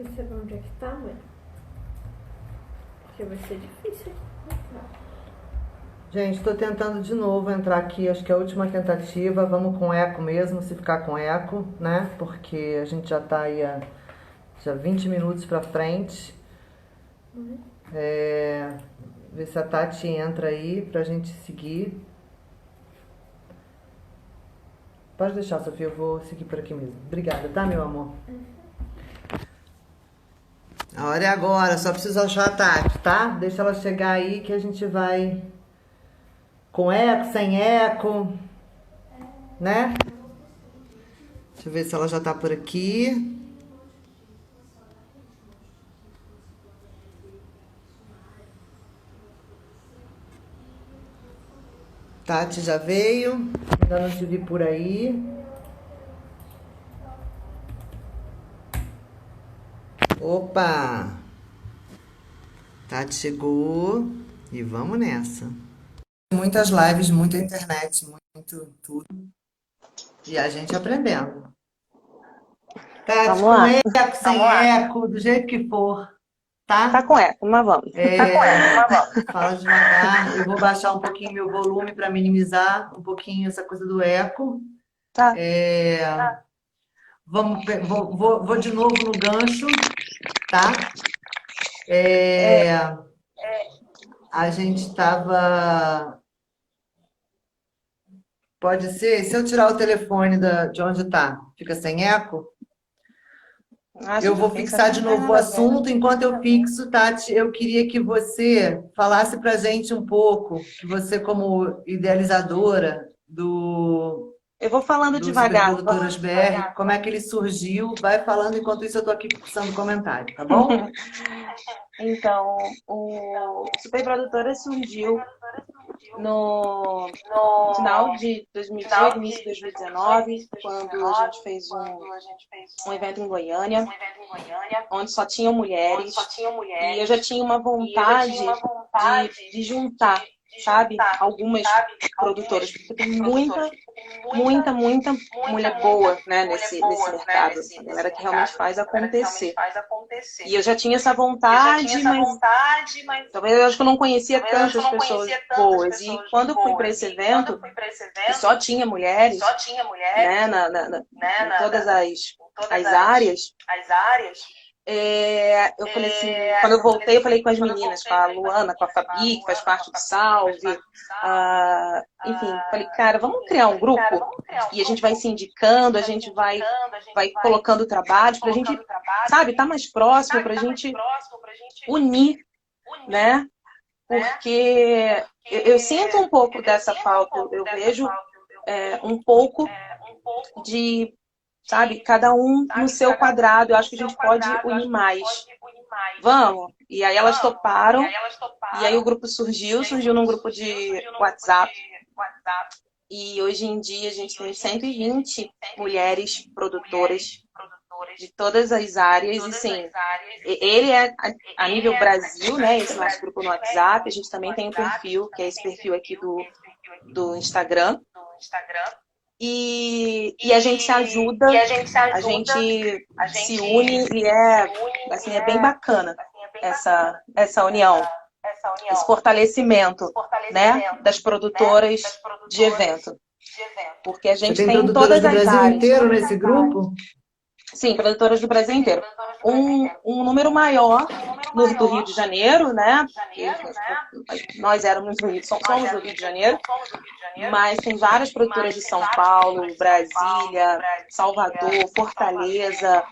Você sabe onde é que tá, mãe? Porque vai ser difícil encontrar. Gente, estou tentando de novo entrar aqui, acho que é a última tentativa. Vamos com eco mesmo, se ficar com eco, né? Porque a gente já tá aí já 20 minutos pra frente. Ver se a Tati entra aí pra gente seguir. Pode deixar, Sofia, eu vou seguir por aqui mesmo. Obrigada, tá, meu amor? A hora é agora, só preciso achar a Tati, tá? Deixa ela chegar aí que a gente vai com eco, sem eco, né? Deixa eu ver se ela já tá por aqui. Tati já veio, ainda não te vi por aí. Opa! Tati chegou e vamos nessa. Muitas lives, muita internet, muito tudo. E a gente aprendendo. Tati, Vamos com lá. eco, sem eco, do jeito que for, Tá tá? com eco, mas vamos. Fala devagar. Eu vou baixar um pouquinho meu volume para minimizar um pouquinho essa coisa do eco. Tá. Vou de novo no gancho, tá? A gente estava. Pode ser? Se eu tirar o telefone de onde tá, fica sem eco? Acho Eu vou difícil, fixar acho que de não tem novo o nada a ver. assunto. Enquanto eu fixo, Tati, eu queria que você falasse para a gente um pouco, que você, como idealizadora Eu vou falando do devagar. Superprodutoras BR, como é que ele surgiu? Vai falando, enquanto isso eu estou aqui fixando comentário, tá bom? Então, o Superprodutora surgiu no final de 2018, início de 2019, quando a gente fez um evento em Goiânia, onde só tinham mulheres, e eu já tinha uma vontade de juntar, sabe, algumas produtoras, porque tem muita mulher boa, né, nesse mercado, a galera que realmente faz acontecer. E eu já tinha essa vontade, mas talvez eu acho que eu não conhecia tantas pessoas boas. E quando eu fui para esse evento, que só tinha mulheres, né, em todas as áreas, eu falei assim, quando eu voltei, eu falei com as meninas, com a Luana, com a Fabi, que faz parte do Salve, enfim, falei, cara, vamos criar um grupo e a gente vai se indicando, a gente vai colocando trabalhos pra gente, sabe, tá mais próximo, pra gente unir, né? Porque eu sinto um pouco dessa falta, eu vejo um pouco de, sabe, cada um no seu quadrado. Eu acho que a gente pode unir mais. Vamos? E aí elas toparam, e aí o grupo surgiu num grupo de WhatsApp. E hoje em dia a gente tem 120 mulheres produtoras de todas as áreas, e sim, ele é a nível Brasil, né, esse nosso grupo no WhatsApp. A gente também tem um perfil, que é esse perfil aqui do Instagram, e a gente se ajuda, a gente se une, e assim, é bem bacana essa união, esse fortalecimento, né, das produtoras de evento, porque a Você gente tem tem em produtoras todas do as Brasil áreas. inteiro nesse grupo? Sim, produtoras do Brasil inteiro. Um número maior do Rio de Janeiro, né? Nós éramos do Rio, somos do Rio de Janeiro, mas tem várias produtoras de São Paulo, Brasília, Salvador, Fortaleza,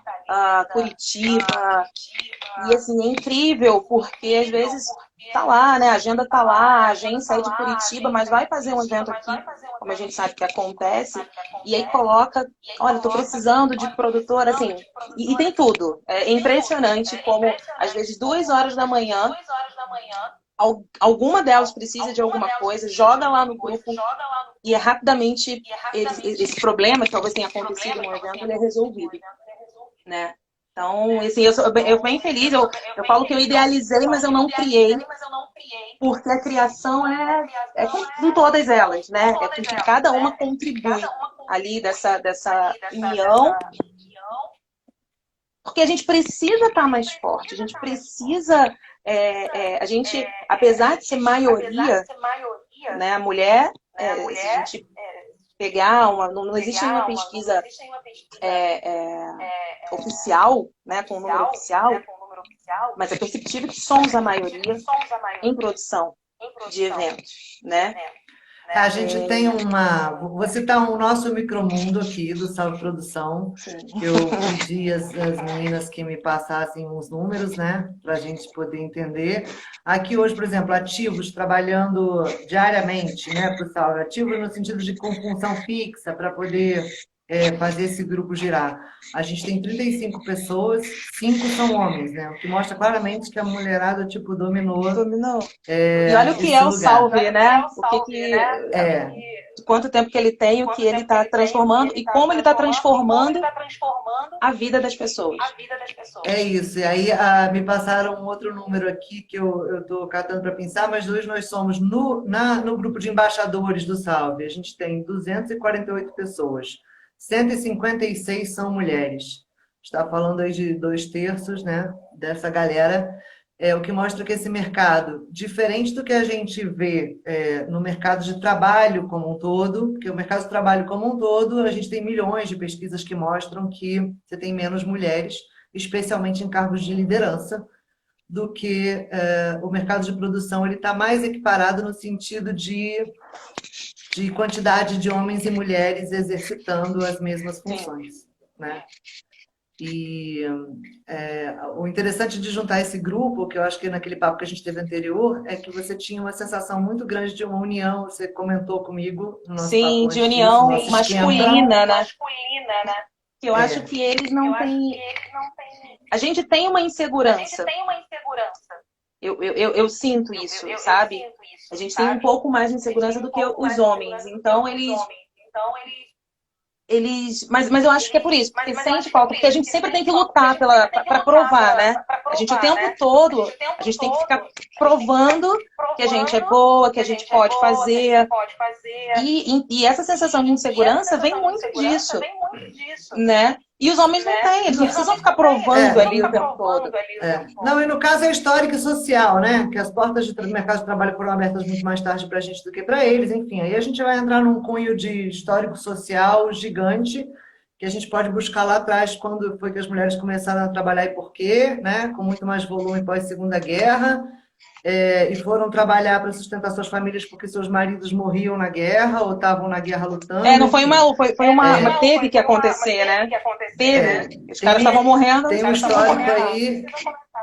Curitiba. E assim, é incrível, porque às vezes tá lá, né? A agenda tá lá, a agência é de Curitiba, mas vai fazer um evento aqui, como a gente sabe que acontece, e aí coloca, olha, tô precisando de produtora, assim, e tem tudo. É impressionante como, às vezes, 2 horas da manhã, alguma delas precisa de alguma coisa, joga lá no grupo e rapidamente esse problema que talvez tenha acontecido no evento, ele é resolvido, né? Então, assim, eu bem feliz, eu falo que eu idealizei, mas eu não criei, porque a criação é com todas elas, né? É com que cada uma contribui ali dessa união, Porque a gente precisa estar mais forte, a gente precisa, a gente, apesar de ser maioria, né, a mulher, se a gente pegar não existe nenhuma pesquisa oficial, né, com o número oficial, mas é perceptível que somos a maioria em produção de eventos, né? A gente tem vou citar o nosso micromundo aqui do Salve Produção, que eu pedi as meninas que me passassem uns números, né, para a gente poder entender. Aqui hoje, por exemplo, ativos trabalhando diariamente, né, para o Salve, ativos no sentido de com função fixa, para poder fazer esse grupo girar. A gente tem 35 pessoas, 5 são homens, né, o que mostra claramente que a mulherada, tipo, dominou. E olha o que é o Salve, né? Quanto tempo que ele tem, o que ele está transformando e como ele está transformando a vida das pessoas. É isso. E aí me passaram um outro número aqui que eu estou catando para pensar, mas hoje nós somos no grupo de embaixadores do Salve. A gente tem 248 pessoas. 156 são mulheres. Está falando aí de 2/3, né, dessa galera. O que mostra que esse mercado, diferente do que a gente vê no mercado de trabalho como um todo, porque o mercado de trabalho como um todo, a gente tem milhões de pesquisas que mostram que você tem menos mulheres, especialmente em cargos de liderança, do que o mercado de produção. Ele está mais equiparado no sentido de quantidade de homens e mulheres exercitando as mesmas funções, né? E o interessante de juntar esse grupo, que eu acho que naquele papo que a gente teve anterior, é que você tinha uma sensação muito grande de uma união. Você comentou comigo no nosso papo de união disso, masculina, né? Que eu acho que eles não têm. A gente tem uma insegurança. Eu sinto isso, sabe? A gente tem um pouco mais de insegurança do que os homens. Então, mas eu acho que é por isso, porque sente falta, porque a gente sempre tem que lutar para provar, né? A gente o tempo todo, a gente tem que ficar provando que a gente é boa, que a gente pode fazer. E essa sensação de insegurança vem muito disso, né? E os homens não têm, eles não precisam ficar provando ali o tempo todo. Não, e no caso é histórico e social, né? Que as portas do mercado de trabalho foram abertas muito mais tarde para a gente do que para eles, enfim. Aí a gente vai entrar num cunho de histórico-social gigante, que a gente pode buscar lá atrás, quando foi que as mulheres começaram a trabalhar e por quê, né? Com muito mais volume pós-Segunda Guerra. E foram trabalhar para sustentar suas famílias porque seus maridos morriam na guerra ou estavam na guerra lutando. Teve que acontecer, né? Os caras estavam morrendo. Tem um histórico aí,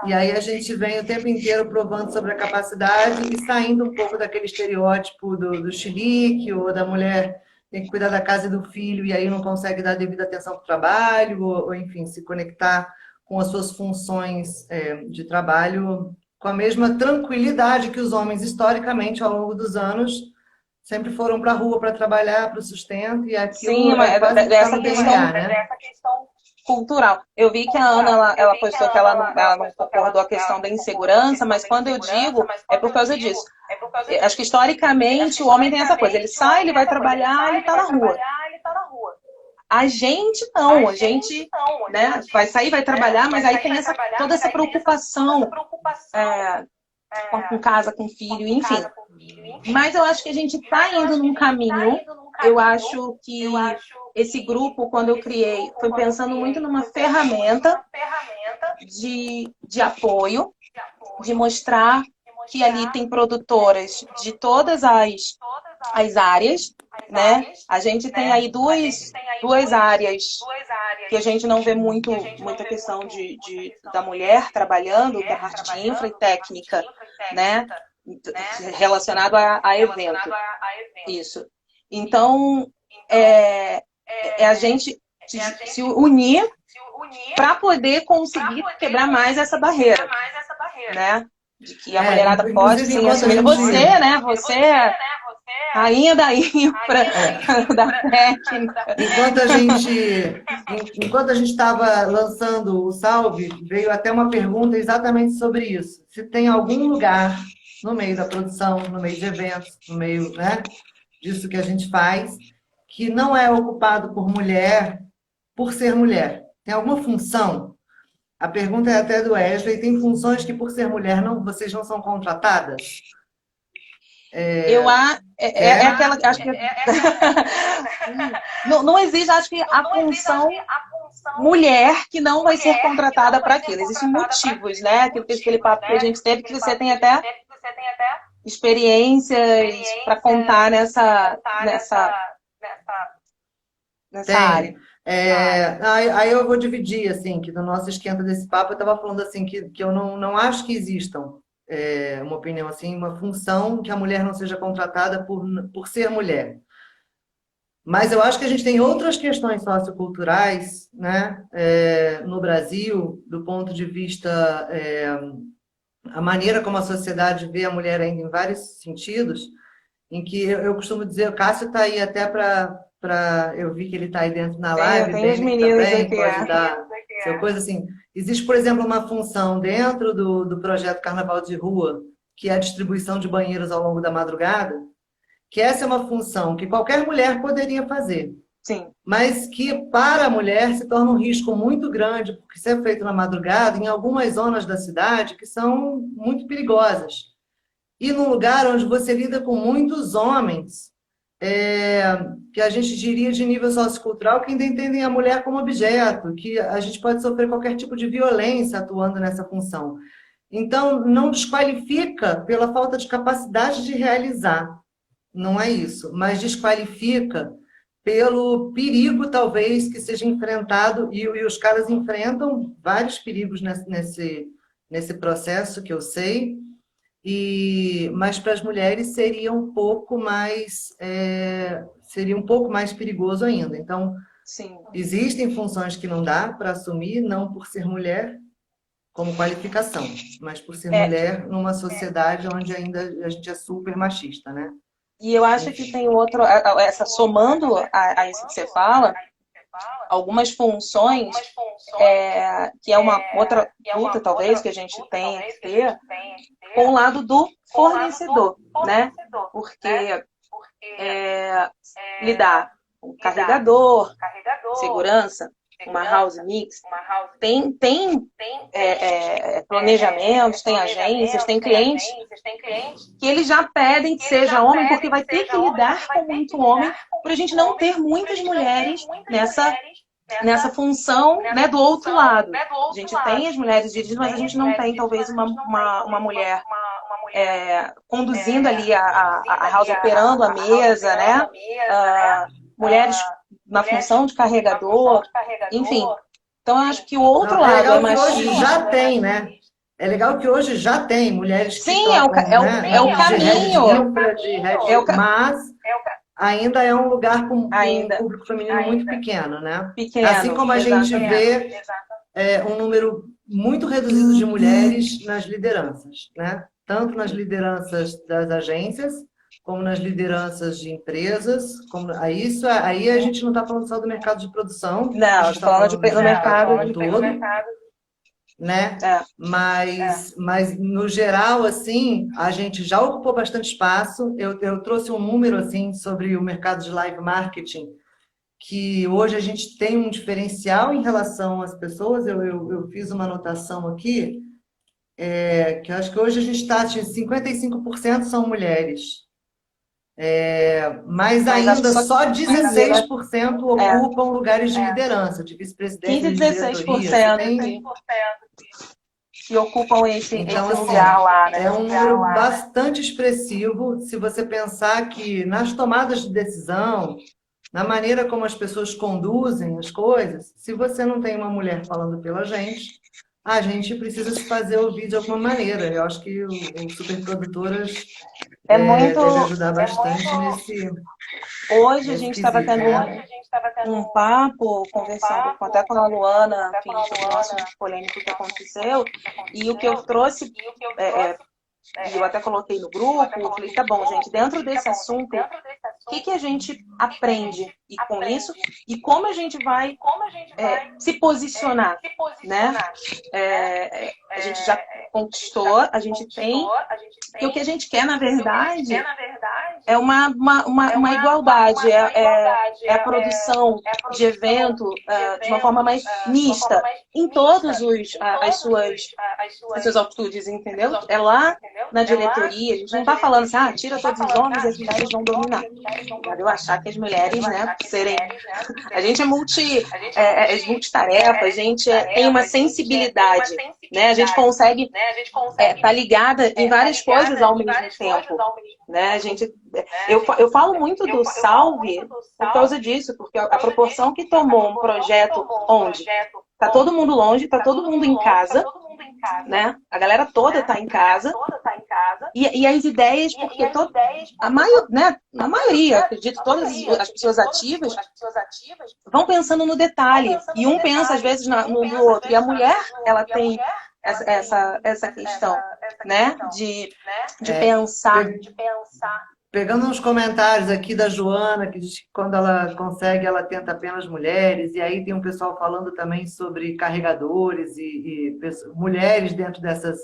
e aí a gente vem o tempo inteiro provando sobre a capacidade e saindo um pouco daquele estereótipo do chilique ou da mulher tem que cuidar da casa e do filho e aí não consegue dar devida atenção para o trabalho ou, enfim, se conectar com as suas funções de trabalho com a mesma tranquilidade que os homens, historicamente, ao longo dos anos, sempre foram para a rua para trabalhar, para o sustento, e aquilo dessa questão cultural. Eu vi que a Ana, ela postou que ela não concordou a questão da insegurança, mas quando eu digo, é por causa disso. Acho que, historicamente, o homem tem essa coisa, ele sai, ele vai trabalhar, ele está na rua. A gente não, a gente né, vai sair, vai trabalhar, mas aí tem toda essa preocupação com casa, com filho, enfim. Mas eu acho que a gente está indo num caminho, eu acho que esse grupo, quando eu criei, foi pensando muito numa ferramenta de apoio, de mostrar que ali tem produtoras de todas as áreas, né? A gente tem aí duas áreas que a gente não vê muita questão da mulher trabalhando, que é a parte de infra e técnica, né? Relacionado a evento. Isso. Então, a gente se unir para poder conseguir quebrar mais essa barreira, né? De que a mulherada pode sim assumir. Você, né? Você rainha da infra, da técnica. Enquanto a gente estava lançando o Salve, veio até uma pergunta exatamente sobre isso. Se tem algum lugar no meio da produção, no meio de eventos, no meio, né, disso que a gente faz, que não é ocupado por mulher, por ser mulher. Tem alguma função A pergunta é até do Wesley. Tem funções que, por ser mulher, vocês não são contratadas? É aquela. Acho que não existe, acho que a função mulher que não vai ser contratada para aquilo. Existem motivos, né? Aquele papo que a gente teve, que você tem até experiências para contar nessa área. Aí eu vou dividir, assim, que no nosso esquenta desse papo eu estava falando assim que eu não acho que existam uma opinião assim, uma função que a mulher não seja contratada por ser mulher. Mas eu acho que a gente tem outras questões socioculturais, né, no Brasil, do ponto de vista a maneira como a sociedade vê a mulher ainda em vários sentidos, em que eu costumo dizer, o Cássio está aí até eu vi que ele está aí dentro na live, tem os meninos também, pode dar seu coisa assim. Existe, por exemplo, uma função dentro do projeto Carnaval de Rua, que é a distribuição de banheiros ao longo da madrugada, que essa é uma função que qualquer mulher poderia fazer. Sim. Mas que para a mulher se torna um risco muito grande, porque isso é feito na madrugada em algumas zonas da cidade que são muito perigosas. E num lugar onde você lida com muitos homens, que a gente diria de nível sociocultural, que ainda entendem a mulher como objeto, que a gente pode sofrer qualquer tipo de violência atuando nessa função. Então, não desqualifica pela falta de capacidade de realizar, não é isso, mas desqualifica pelo perigo, talvez, que seja enfrentado, e os caras enfrentam vários perigos nesse processo, que eu sei, mas para as mulheres seria um pouco mais perigoso ainda. Então, sim, existem funções que não dá para assumir, não por ser mulher como qualificação, mas por ser mulher numa sociedade onde ainda a gente é super machista, né? E eu acho que tem somando a isso que você fala, algumas funções, que é uma outra luta, talvez, que a gente tenha que ter, com o lado do fornecedor, né? Porque lidar com carregador, segurança, uma house mix, tem planejamentos, tem agências, tem clientes que eles já pedem que seja homem, porque vai ter que lidar com muito homem, para a gente não ter muitas mulheres nessa função, né, do outro lado. A gente tem as mulheres dirigindo, mas a gente não tem, talvez, uma mulher conduzindo ali a house, operando a mesa, né? Mulheres na função de carregador, enfim. Então, eu acho que o outro lado é machista. Hoje já tem, né? É legal que hoje já tem mulheres que sim, é o caminho. Mas ainda é um lugar com um público feminino muito pequeno, né? Assim como a gente vê um número muito reduzido de mulheres nas lideranças, né? Tanto nas lideranças das agências, como nas lideranças de empresas. Aí a gente não está falando só do mercado de produção. Não, estou falando do mercado todo. Né? Mas no geral, assim, a gente já ocupou bastante espaço. Eu trouxe um número assim sobre o mercado de live marketing, que hoje a gente tem um diferencial em relação às pessoas. Eu fiz uma anotação aqui, que eu acho que hoje a gente está, 55% são mulheres. Mas ainda só 16% ocupam lugares de liderança, de vice-presidência, 15-16% que ocupam esse lugar lá, né? É um número bastante expressivo, se você pensar que nas tomadas de decisão, na maneira como as pessoas conduzem as coisas, se você não tem uma mulher falando pela gente, a gente precisa se fazer ouvir de alguma maneira. Eu acho que o Superprodutoras deve ajudar bastante nesse. Hoje a gente estava tendo um papo, conversando até com a Luana, enfim, sobre o assunto polêmico que aconteceu, e o que eu trouxe, eu até coloquei no grupo, eu falei, tá bom, gente, dentro desse assunto, que a gente aprende com isso e como a gente vai se posicionar, né? A gente já conquistou, a gente tem, e o que a gente quer, na verdade, é uma igualdade, é a produção de evento de uma forma mais mista em todas as suas atitudes, entendeu? É lá na diretoria, a gente não está falando assim, tira todos os homens e as mulheres vão dominar. Eu achar que as mulheres, né, serem... A gente é multitarefa, a gente tem uma sensibilidade, né? A gente consegue estar ligada em várias coisas ao mesmo tempo, né? Eu falo muito do Salve por causa disso, porque a proporção que tomou um projeto onde tá todo mundo longe, tá todo mundo em casa, né? A galera toda tá em casa. E as ideias, porque na maioria, acredito, todas as pessoas ativas vão pensando no detalhe. E um pensa, às vezes, no outro. E a mulher, ela tem essa questão, né? De pensar. Pegando uns comentários aqui da Joana, que diz que quando ela consegue, ela tenta apenas mulheres, e aí tem um pessoal falando também sobre carregadores e mulheres dentro dessas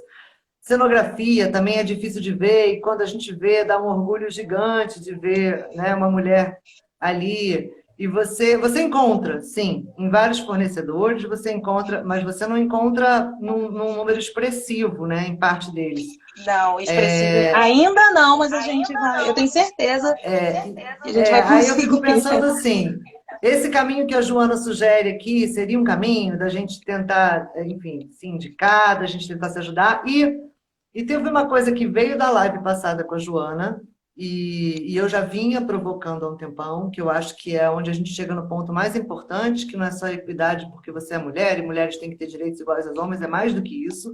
cenografia, também é difícil de ver, e quando a gente vê, dá um orgulho gigante de ver, né, uma mulher ali. E você encontra, sim, em vários fornecedores, você encontra, mas você não encontra num número expressivo, né, em parte deles. Não, expressivo. Ainda não, mas a gente vai. Eu tenho certeza que a gente vai conseguir. Aí eu fico pensando assim, esse caminho que a Joana sugere aqui seria um caminho da gente tentar, enfim, se indicar, da gente tentar se ajudar. E teve uma coisa que veio da live passada com a Joana, e eu já vinha provocando há um tempão, que eu acho que é onde a gente chega no ponto mais importante, que não é só equidade porque você é mulher, e mulheres têm que ter direitos iguais aos homens, é mais do que isso.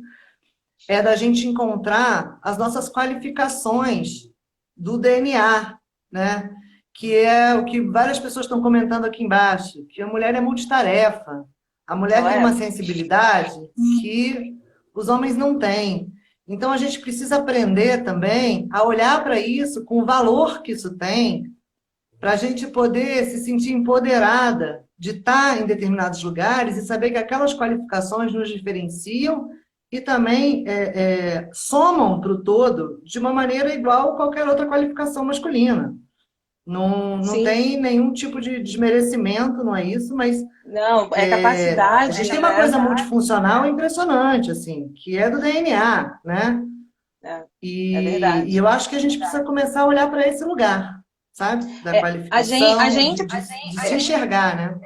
É da gente encontrar as nossas qualificações do DNA, né? Que é o que várias pessoas estão comentando aqui embaixo, que a mulher é multitarefa. A mulher tem uma sensibilidade que os homens não têm. Então, a gente precisa aprender também a olhar para isso com o valor que isso tem, para a gente poder se sentir empoderada de estar em determinados lugares e saber que aquelas qualificações nos diferenciam e também somam para o todo de uma maneira igual a qualquer outra qualificação masculina. Não tem nenhum tipo de desmerecimento, não é isso, mas... Não, é capacidade. A gente tem uma coisa multifuncional impressionante, assim, que é do DNA, né? É verdade. E eu acho que a gente precisa começar a olhar para esse lugar, sabe? Da qualificação, de se enxergar, né?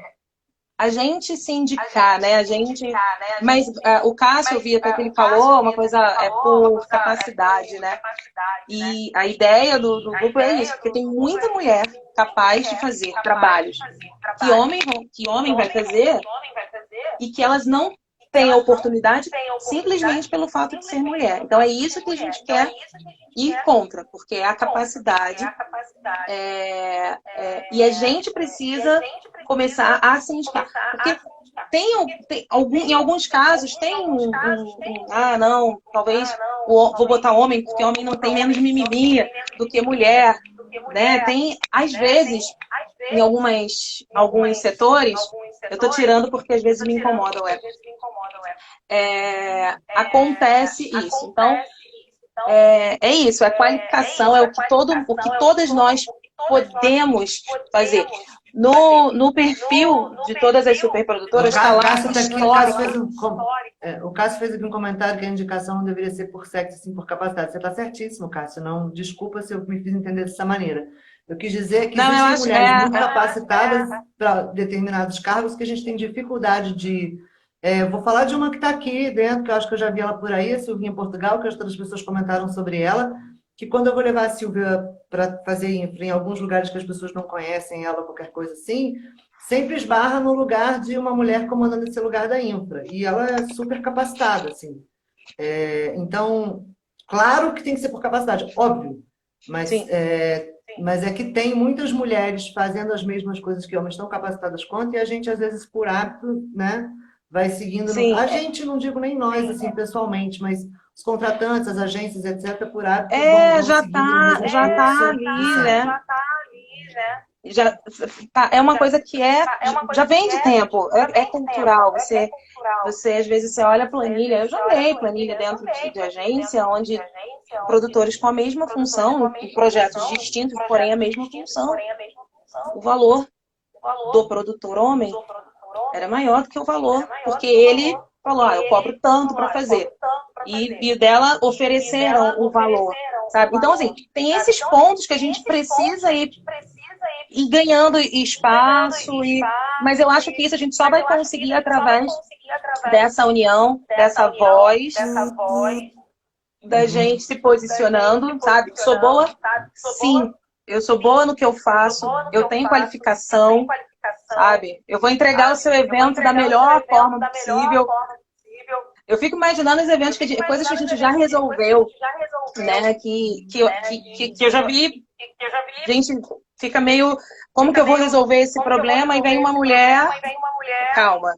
A gente se indicar, né? Mas o Cássio, eu vi até que ele falou uma coisa por capacidade, né? E a ideia do grupo é isso, porque tem muita mulher capaz de fazer trabalhos que homem vai fazer e que elas não têm a oportunidade simplesmente pelo fato de ser mulher. Então é isso que a gente quer ir contra, porque é a capacidade e a gente precisa começar a se indicar. Porque em alguns casos tem talvez vou botar homem, porque homem não tem menos mimimi do que mulher, né? Tem, às vezes, em alguns setores, eu tô tirando porque às vezes me incomoda, acontece isso. Então, é isso, a qualificação é o que todas nós podemos fazer. No perfil de todas as superprodutoras está lá o Cássio fez aqui um comentário que a indicação não deveria ser por sexo, sim por capacidade. Você está certíssimo, Cássio. Não, desculpa se eu me fiz entender dessa maneira. Eu quis dizer que existem mulheres muito capacitadas para determinados cargos que a gente tem dificuldade de... vou falar de uma que está aqui dentro, que eu acho que eu já vi ela por aí, a Silvinha Portugal, que as outras pessoas comentaram sobre ela, que quando eu vou levar a Silvia para fazer infra em alguns lugares que as pessoas não conhecem ela, qualquer coisa assim, sempre esbarra no lugar de uma mulher comandando esse lugar da infra. E ela é super capacitada, assim. Então, claro que tem que ser por capacidade, óbvio. Mas é que tem muitas mulheres fazendo as mesmas coisas que homens estão capacitadas quanto, e a gente, às vezes, por hábito, né, vai seguindo... A gente, não digo nem nós, assim, pessoalmente, mas... Os contratantes, as agências, etc., por hábito, já tá ali, né? É uma coisa que já vem de tempo, é cultural. Você às vezes você olha a planilha, eu já olhei planilha dentro de agência, onde produtores com a mesma função, em projetos distintos, porém a mesma função. O valor do produtor homem era maior do que o valor, porque ele falou, eu cobro tanto para fazer. E dela ofereceram o valor, sabe? Então, assim, tem esses pontos que a gente precisa ir ganhando espaço, mas eu acho que isso a gente só vai conseguir através dessa união, dessa voz, da gente se posicionando, sabe? Sou boa? Sim. Eu sou boa no que eu faço, eu tenho qualificação, sabe? Eu vou entregar o seu evento da melhor forma possível. Eu fico imaginando os eventos, coisas que a gente já resolveu, né? Que eu já vi. Gente, fica meio... Como que eu vou resolver esse problema? E vem uma mulher... Calma.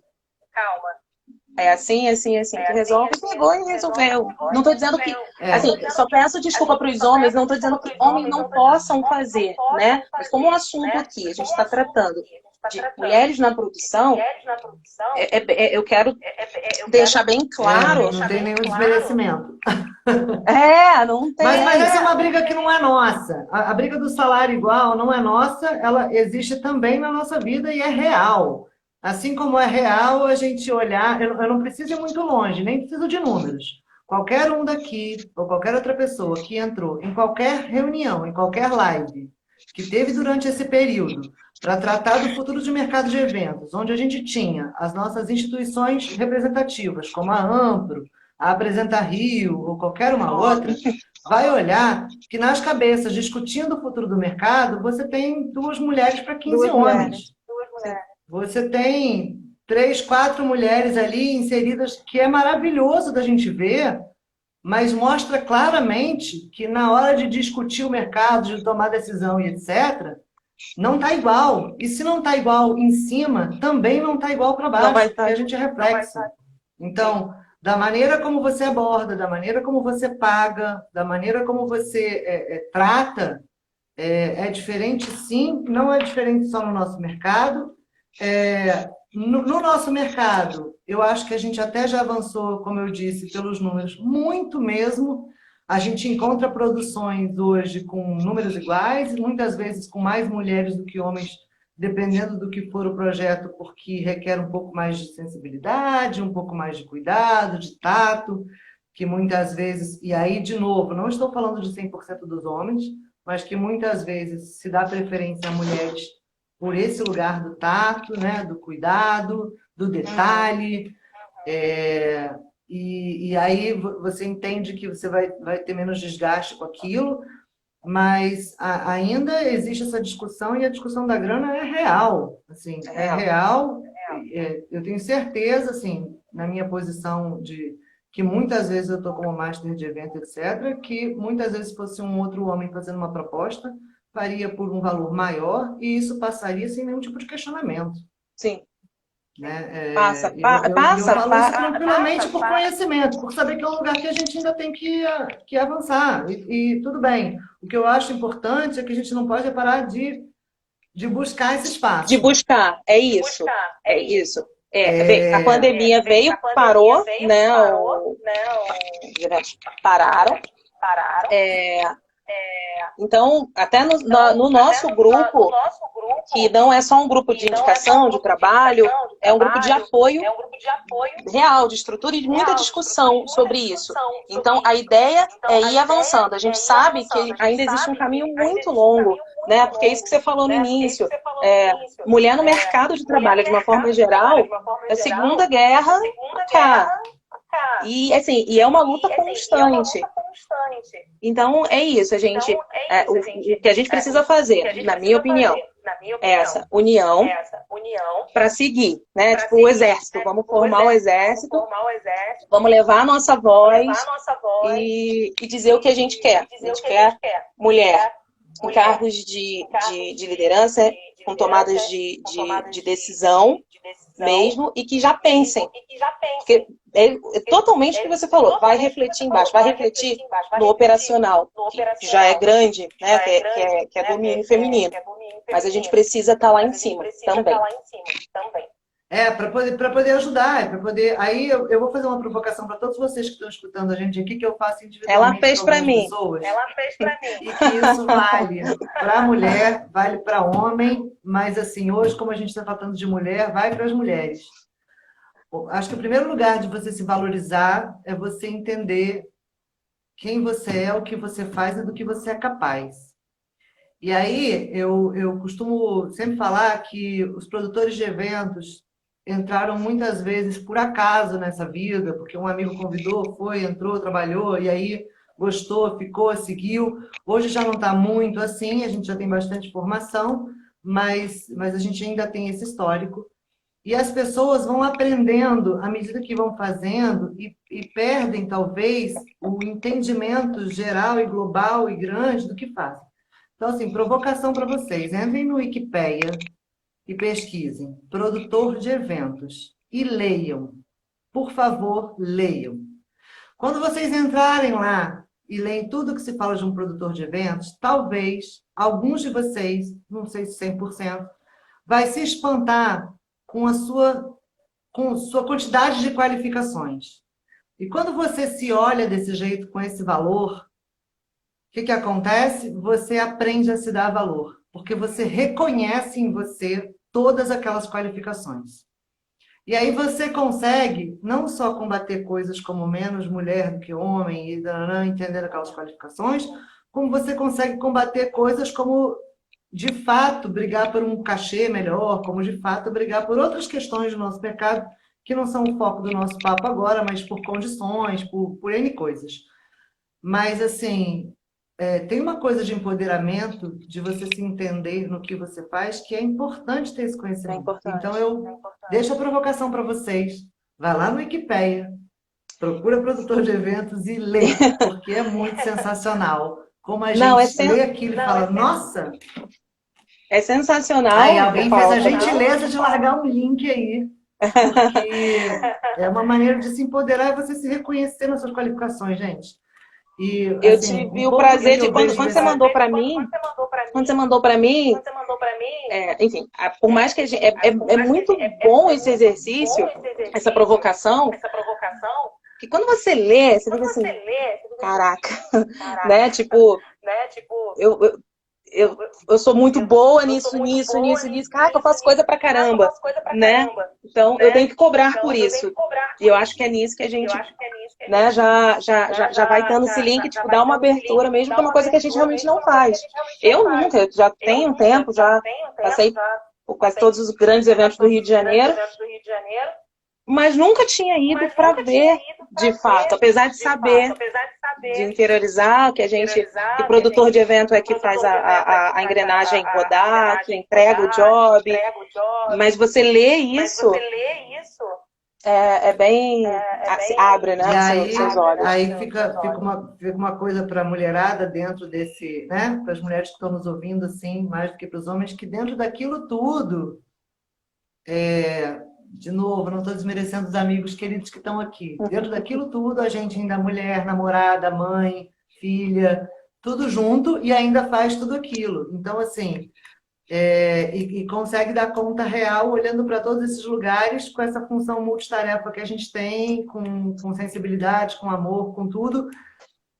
É assim, que resolve, pegou e resolveu. Não estou dizendo que... Assim, só peço desculpa para os homens, não estou dizendo que homens não possam fazer, né? Mas como um assunto aqui, a gente está tratando de mulheres na produção, eu quero deixar bem claro... Não tem nenhum desmerecimento. Não tem. Mas essa é uma briga que não é nossa. A briga do salário igual não é nossa, ela existe também na nossa vida e é real. Assim como é real a gente olhar, eu não preciso ir muito longe, nem preciso de números. Qualquer um daqui, ou qualquer outra pessoa que entrou em qualquer reunião, em qualquer live, que teve durante esse período, para tratar do futuro de mercado de eventos, onde a gente tinha as nossas instituições representativas, como a Ampro, a Apresenta Rio, ou qualquer uma outra, vai olhar que nas cabeças, discutindo o futuro do mercado, você tem 2 mulheres para 15 homens. Você tem 3, 4 mulheres ali inseridas, que é maravilhoso da gente ver, mas mostra claramente que na hora de discutir o mercado, de tomar decisão e etc., não está igual. E se não está igual em cima, também não está igual para baixo, porque a gente é reflexo. Então, da maneira como você aborda, da maneira como você paga, da maneira como você trata, é diferente sim, não é diferente só no nosso mercado. No nosso mercado, eu acho que a gente até já avançou, como eu disse, pelos números, muito mesmo. A gente encontra produções hoje com números iguais, muitas vezes com mais mulheres do que homens, dependendo do que for o projeto, porque requer um pouco mais de sensibilidade, um pouco mais de cuidado, de tato, que muitas vezes, e aí, de novo, não estou falando de 100% dos homens, mas que muitas vezes se dá preferência a mulheres por esse lugar do tato, né, do cuidado, do detalhe, e aí você entende que você vai ter menos desgaste com aquilo, mas ainda existe essa discussão, e a discussão da grana é real. Assim, é real. Eu tenho certeza, assim, na minha posição de que muitas vezes eu estou como master de evento, etc., que muitas vezes se fosse um outro homem fazendo uma proposta, faria por um valor maior, e isso passaria sem nenhum tipo de questionamento. Sim. Né? Eu falo isso tranquilamente por conhecimento, por saber que é um lugar que a gente ainda tem que avançar. E tudo bem. O que eu acho importante é que a gente não pode parar de buscar esse espaço. De buscar, é isso. A pandemia veio, parou, né? Pararam. Então, até no nosso grupo, que não é só um grupo de indicação, de trabalho, é um grupo de apoio real, de estrutura e de muita discussão sobre isso. Então, a ideia é ir avançando. A gente sabe que ainda existe um caminho muito longo, né? Porque é isso que você falou no início. Mulher no mercado de trabalho, de uma forma geral, é a Segunda Guerra, cara. E, assim, é uma luta constante. Então, é isso, o que a gente precisa fazer, na minha opinião, é essa união para seguir, né? Tipo, o exército, vamos formar o exército, vamos levar a nossa voz e dizer o que a gente quer. A gente quer mulher em cargos de liderança, com tomadas de decisão, mesmo e que já pensem. Porque é totalmente o que você falou, vai refletir embaixo, vai refletir no operacional, que já é grande, né, que é domínio feminino. Mas a gente precisa estar lá em cima também. Para poder ajudar, para poder. Aí eu vou fazer uma provocação para todos vocês que estão escutando a gente aqui, que eu faço individualmente Ela fez para mim. Pessoas, e que isso vale para mulher, vale para homem, mas assim, hoje, como a gente está tratando de mulher, vai para as mulheres. Acho que o primeiro lugar de você se valorizar é você entender quem você é, o que você faz e do que você é capaz. E aí, eu costumo sempre falar que os produtores de eventos entraram muitas vezes por acaso nessa vida, porque um amigo convidou, foi, entrou, trabalhou, e aí gostou, ficou, seguiu. Hoje já não está muito assim, a gente já tem bastante formação, mas a gente ainda tem esse histórico. E as pessoas vão aprendendo à medida que vão fazendo e perdem, talvez, o entendimento geral e global e grande do que fazem. Então, assim, provocação para vocês. Entrem no Wikipedia e pesquisem produtor de eventos e leiam. Por favor, leiam. Quando vocês entrarem lá e leem tudo que se fala de um produtor de eventos, talvez alguns de vocês, não sei se 100%, vai se espantar com a sua quantidade de qualificações. E quando você se olha desse jeito, com esse valor, o que acontece? Você aprende a se dar valor, porque você reconhece em você todas aquelas qualificações. E aí você consegue não só combater coisas como menos mulher do que homem, e entender aquelas qualificações, como você consegue combater coisas como, de fato, brigar por um cachê melhor, como, de fato, brigar por outras questões do nosso mercado, que não são o foco do nosso papo agora, mas por condições, por N coisas. Mas, assim, tem uma coisa de empoderamento, de você se entender no que você faz, que é importante ter esse conhecimento. Então, eu deixo a provocação para vocês. Vai lá no Wikipedia, procura produtor de eventos e lê, porque é muito sensacional. Como a gente lê aquilo e fala, nossa... É sensacional. Aí alguém fez a gentileza de largar um link aí. Porque é uma maneira de se empoderar e você se reconhecer nas suas qualificações, gente. E, eu assim, tive o prazer de quando você mandou para mim, enfim, por mais que a gente, é muito bom esse exercício, essa provocação, que quando você lê, você fica assim, caraca, né? Tipo, eu sou muito boa nisso. Caraca, eu faço coisa pra caramba, né? Então, eu tenho que cobrar por isso. E eu acho que é nisso que a gente, né, já vai dando esse link, tipo, dar uma abertura, mesmo que é uma coisa que a gente realmente não faz. Eu já tenho um tempo, já passei por quase todos os grandes eventos do Rio de Janeiro, mas nunca tinha ido para ver, de fato, apesar de saber, de interiorizar, que o produtor de evento é que faz a engrenagem rodar, que entrega o job, mas você lê isso, bem, se abre, né, aí, seus olhos. Aí fica uma coisa para a mulherada dentro desse, né, para as mulheres que estão nos ouvindo, assim, mais do que para os homens, que dentro daquilo tudo, de novo, não estou desmerecendo os amigos queridos que estão aqui. Dentro daquilo tudo, a gente ainda é mulher, namorada, mãe, filha, tudo junto e ainda faz tudo aquilo. Então, assim, e consegue dar conta real olhando para todos esses lugares com essa função multitarefa que a gente tem, com sensibilidade, com amor, com tudo.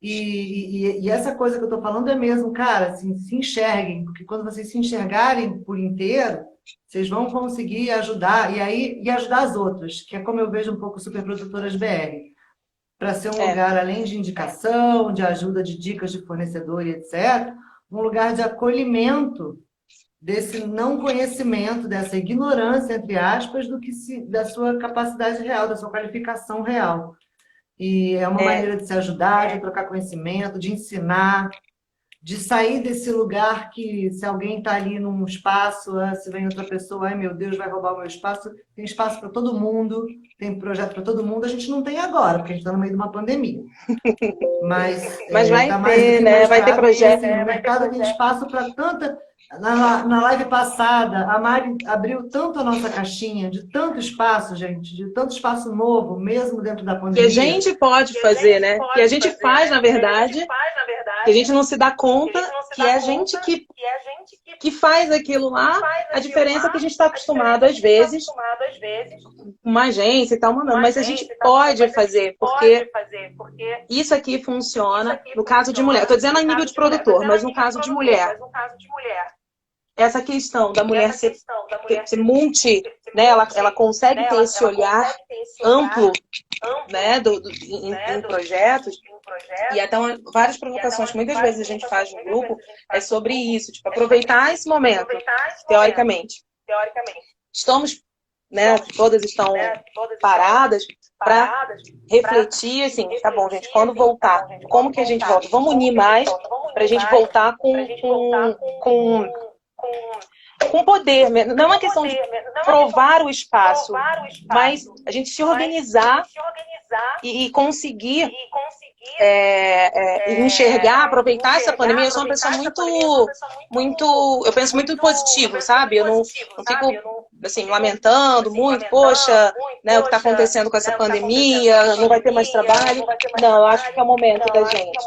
E essa coisa que eu estou falando é mesmo, cara, assim, se enxerguem, porque quando vocês se enxergarem por inteiro, vocês vão conseguir ajudar, e ajudar as outras, que é como eu vejo um pouco Superprodutoras BR, para ser um lugar, além de indicação, de ajuda, de dicas de fornecedor e etc., um lugar de acolhimento desse não conhecimento, dessa ignorância, entre aspas, da sua capacidade real, da sua qualificação real. E é uma maneira de se ajudar, de trocar conhecimento, de ensinar, de sair desse lugar que, se alguém está ali num espaço, se vem outra pessoa, ai meu Deus, vai roubar o meu espaço. Tem espaço para todo mundo, tem projeto para todo mundo. A gente não tem agora, porque a gente está no meio de uma pandemia. Mas vai tá ter, né? Vai ter projeto. Assim, o mercado tem espaço para tanta... Na live passada, a Mari abriu tanto a nossa caixinha, de tanto espaço, gente, de tanto espaço novo, mesmo dentro da Que a pandemia. gente pode fazer, né? Que a gente faz, na verdade, que a gente não se dá conta que é a gente que faz aquilo lá. A diferença é que a gente está acostumado, às vezes, uma agência e tal, mandando. Mas a gente pode fazer, porque isso aqui funciona no caso de mulher. Estou dizendo a nível de produtor, mas no caso de mulher. Essa questão da mulher ser multi, né? Ela consegue ter esse olhar amplo, né? Em projetos. E até várias provocações que muitas vezes a gente faz no grupo é sobre isso, tipo, aproveitar esse momento, teoricamente. Estamos, né? Todas estão paradas para refletir, assim, tá bom, gente, quando voltar, como que a gente volta? Vamos unir mais para a gente voltar com poder, não é uma questão de provar o espaço, mas a gente se organizar e conseguir enxergar, aproveitar essa pandemia. Eu sou uma pessoa muito, eu penso muito positivo, sabe? Eu não fico assim lamentando muito, poxa, né, o que está acontecendo com essa pandemia, não vai ter mais trabalho. Não, eu acho que é o momento da gente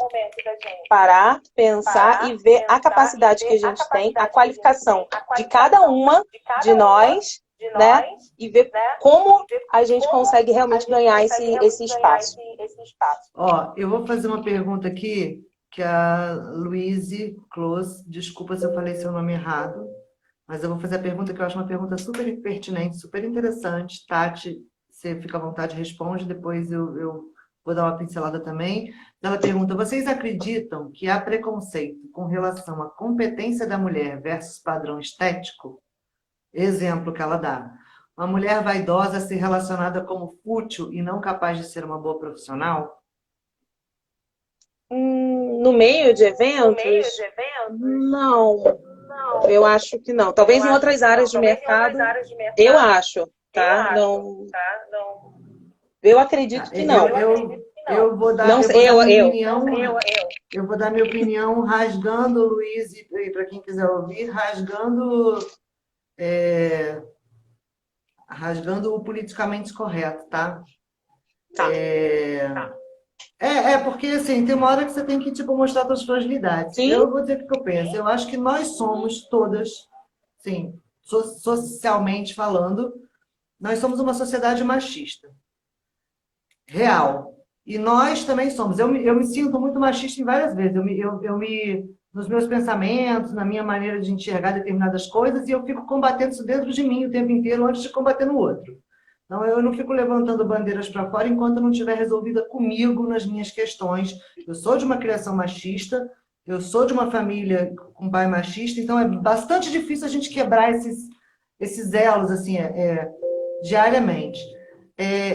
parar, pensar e ver a capacidade que a gente tem, a qualificação de cada uma de nós, né? E ver como a gente consegue realmente ganhar esse espaço. Ó, eu vou fazer uma pergunta aqui que a Luíse Close, desculpa se eu falei seu nome errado, mas eu vou fazer a pergunta que eu acho uma pergunta super pertinente, super interessante. Tati, você fica à vontade, responde, depois eu vou dar uma pincelada também. Ela pergunta, vocês acreditam que há preconceito com relação à competência da mulher versus padrão estético? Exemplo que ela dá. Uma mulher vaidosa ser relacionada como fútil e não capaz de ser uma boa profissional? No meio de eventos? Não, eu acho que não. Talvez em outras áreas de mercado, eu acho, tá? Não, eu acredito que não. Eu vou dar, não, eu vou dar minha opinião rasgando, Luiz, e para quem quiser ouvir, rasgando o politicamente correto, tá? Tá. Porque assim, tem uma hora que você tem que tipo, mostrar suas fragilidades. Sim. Eu vou dizer o que eu penso. Eu acho que nós somos todas, sim, socialmente falando, nós somos uma sociedade machista. Real. E nós também somos. Eu me sinto muito machista em várias vezes. Nos meus pensamentos, na minha maneira de enxergar determinadas coisas, e eu fico combatendo isso dentro de mim o tempo inteiro antes de combater no outro. Então, eu não fico levantando bandeiras para fora enquanto não estiver resolvida comigo nas minhas questões. Eu sou de uma criação machista, eu sou de uma família com pai machista, então é bastante difícil a gente quebrar esses elos assim, diariamente.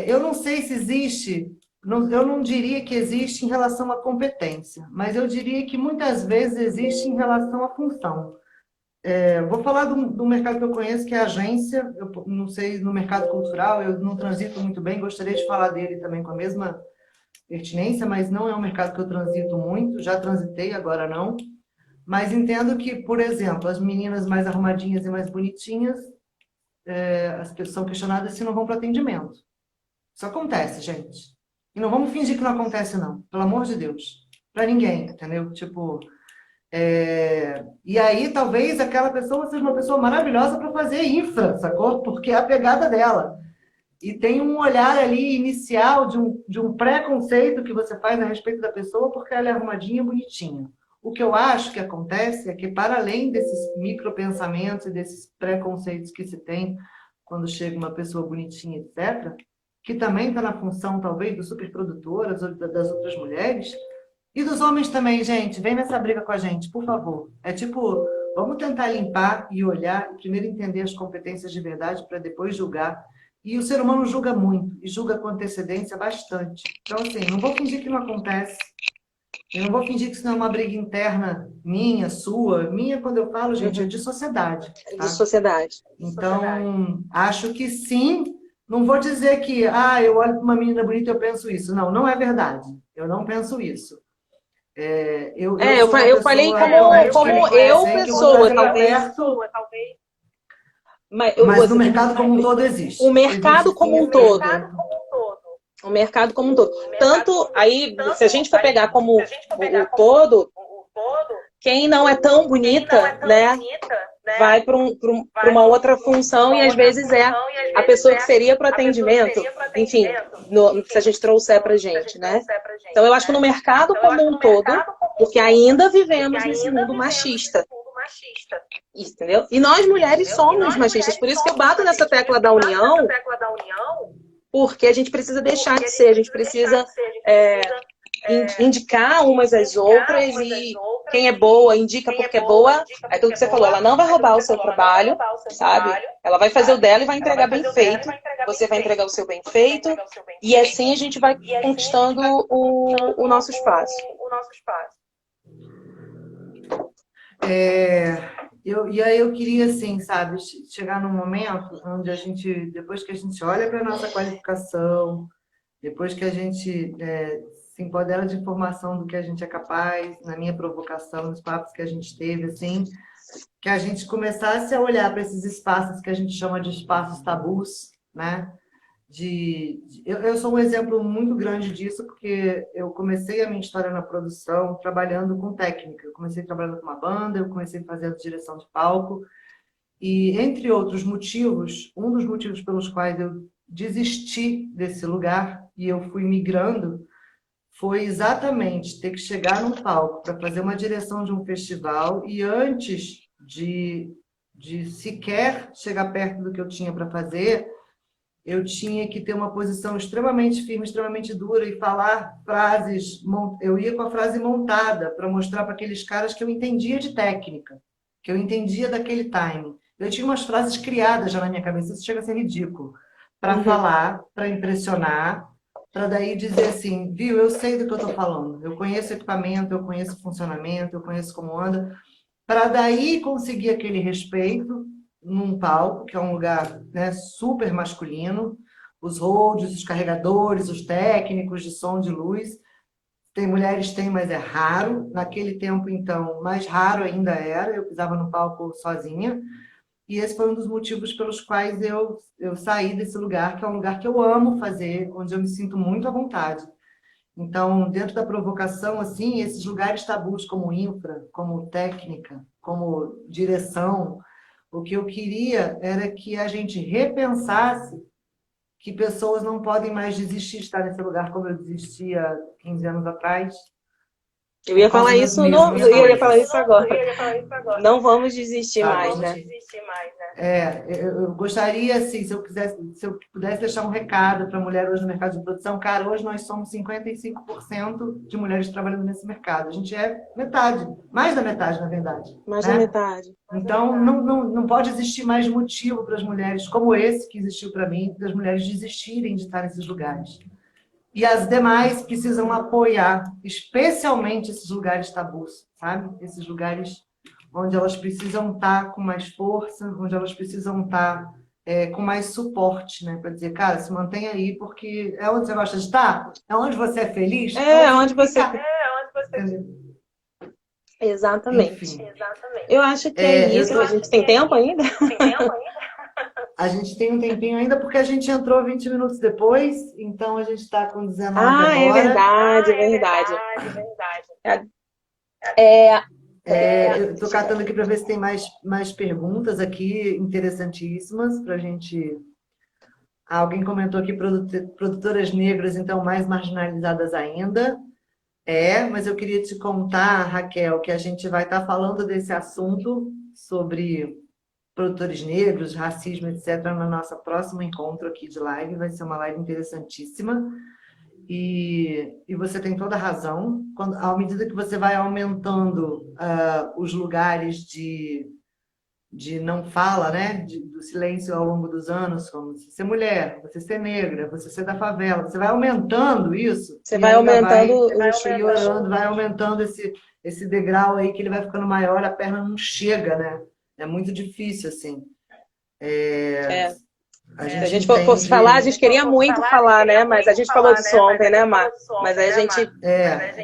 Eu não sei se existe, eu não diria que existe em relação à competência, mas eu diria que muitas vezes existe em relação à função. Vou falar do mercado que eu conheço, que é a agência. Eu não sei, no mercado cultural, eu não transito muito bem, gostaria de falar dele também com a mesma pertinência, mas não é um mercado que eu transito muito, já transitei, agora não. Mas entendo que, por exemplo, as meninas mais arrumadinhas e mais bonitinhas, as pessoas são questionadas se não vão para atendimento. Isso acontece, gente. E não vamos fingir que não acontece, não. Pelo amor de Deus. Para ninguém, entendeu? Tipo... E aí, talvez aquela pessoa seja uma pessoa maravilhosa para fazer infra, sacou? Porque é a pegada dela. E tem um olhar ali inicial de um preconceito que você faz a respeito da pessoa porque ela é arrumadinha e bonitinha. O que eu acho que acontece é que, para além desses micropensamentos e desses preconceitos que se tem quando chega uma pessoa bonitinha, etc., que também está na função, talvez, do superprodutor, das outras mulheres, e dos homens também, gente, vem nessa briga com a gente, por favor. Tipo, vamos tentar limpar e olhar, e primeiro entender as competências de verdade para depois julgar. E o ser humano julga muito, e julga com antecedência bastante. Então, assim, não vou fingir que não acontece. Eu não vou fingir que isso não é uma briga interna minha, sua. Minha, quando eu falo, gente, é de sociedade. Tá? De sociedade. Então, acho que sim. Não vou dizer que, eu olho para uma menina bonita e eu penso isso. Não, não é verdade. Eu não penso isso. Eu sou uma eu falei pessoa, como me eu, conhecem, que eu vou pessoa, trazer talvez. perto, Mas, mas no mercado como um todo existe. o mercado Existe como sim um esse todo. preconceito. O mercado como um todo. Tanto aí, se a gente for pegar como o todo, quem não é tão bonita, né, vai para uma outra função e às vezes é a pessoa que seria para o atendimento, enfim, se a gente trouxer para gente, né? Então eu acho que no mercado como um todo, porque ainda vivemos nesse mundo machista, entendeu? E nós mulheres somos machistas, por isso que eu bato nessa tecla da união, porque a gente precisa deixar de ser, a gente precisa indicar umas às outras e quem é boa indica porque é boa. É tudo que você falou, ela não vai roubar o seu trabalho, sabe? Ela vai fazer o dela e vai entregar bem feito. Você vai entregar o seu bem feito e assim a gente vai conquistando o nosso espaço. E aí eu queria, assim, sabe, chegar num momento onde a gente, depois que a gente olha para a nossa qualificação, depois que a gente se empodera de informação do que a gente é capaz, na minha provocação, nos papos que a gente teve, assim, que a gente começasse a olhar para esses espaços que a gente chama de espaços tabus, né? Eu sou um exemplo muito grande disso, porque eu comecei a minha história na produção trabalhando com técnica. Eu comecei trabalhando com uma banda, eu comecei fazendo direção de palco, e entre outros motivos, um dos motivos pelos quais eu desisti desse lugar e eu fui migrando foi exatamente ter que chegar num palco para fazer uma direção de um festival e antes de sequer chegar perto do que eu tinha para fazer, eu tinha que ter uma posição extremamente firme, extremamente dura e falar frases. Eu ia com a frase montada para mostrar para aqueles caras que eu entendia de técnica, que eu entendia daquele timing. Eu tinha umas frases criadas já na minha cabeça, isso chega a ser ridículo, para falar, para impressionar, para daí dizer assim, viu, eu sei do que eu estou falando, eu conheço equipamento, eu conheço funcionamento, eu conheço como anda, para daí conseguir aquele respeito num palco, que é um lugar, né, super masculino, os holds, os carregadores, os técnicos de som, de luz. Tem mulheres, tem, mas é raro. Naquele tempo, então, mais raro ainda era. Eu pisava no palco sozinha. E esse foi um dos motivos pelos quais eu saí desse lugar, que é um lugar que eu amo fazer, onde eu me sinto muito à vontade. Então, dentro da provocação, assim, esses lugares tabus como infra, como técnica, como direção, o que eu queria era que a gente repensasse que pessoas não podem mais desistir de estar nesse lugar como eu desistia 15 anos atrás. Eu ia falar isso eu ia falar isso agora. Não vamos desistir mais, né? Eu gostaria, assim, se eu pudesse deixar um recado para a mulher hoje no mercado de produção, cara, hoje nós somos 55% de mulheres trabalhando nesse mercado. A gente é metade, mais da metade, na verdade. Mais né? da metade. Então, não pode existir mais motivo para as mulheres, como esse que existiu para mim, das mulheres desistirem de estar nesses lugares. E as demais precisam apoiar, especialmente esses lugares tabus, sabe? Esses lugares onde elas precisam estar com mais força, onde elas precisam estar com mais suporte, né? Para dizer, cara, se mantenha aí, porque é onde você gosta de estar, é onde você é feliz, é onde você Exatamente. Enfim. Eu acho que é isso. A gente tem tempo ainda? A gente tem um tempinho ainda, porque a gente entrou 20 minutos depois, então a gente está com 19 agora. É verdade, é verdade. Eu estou catando aqui para ver se tem mais perguntas aqui, interessantíssimas, para a gente... Alguém comentou aqui, produtoras negras, então, mais marginalizadas ainda. Mas eu queria te contar, Raquel, que a gente vai estar falando desse assunto sobre produtores negros, racismo, etc., no nosso próximo encontro aqui de live. Vai ser uma live interessantíssima. E você tem toda a razão. À medida que você vai aumentando os lugares de não fala, né? Do silêncio ao longo dos anos, como você ser mulher, você ser negra, você ser da favela, você vai aumentando isso. Você vai aumentando vai aumentando esse degrau aí, que ele vai ficando maior, a perna não chega, né? É muito difícil, assim. A Se a gente gente fosse falar, a gente queria muito falar, né? Mas a gente falou disso ontem, né, Mar? Mas aí a gente,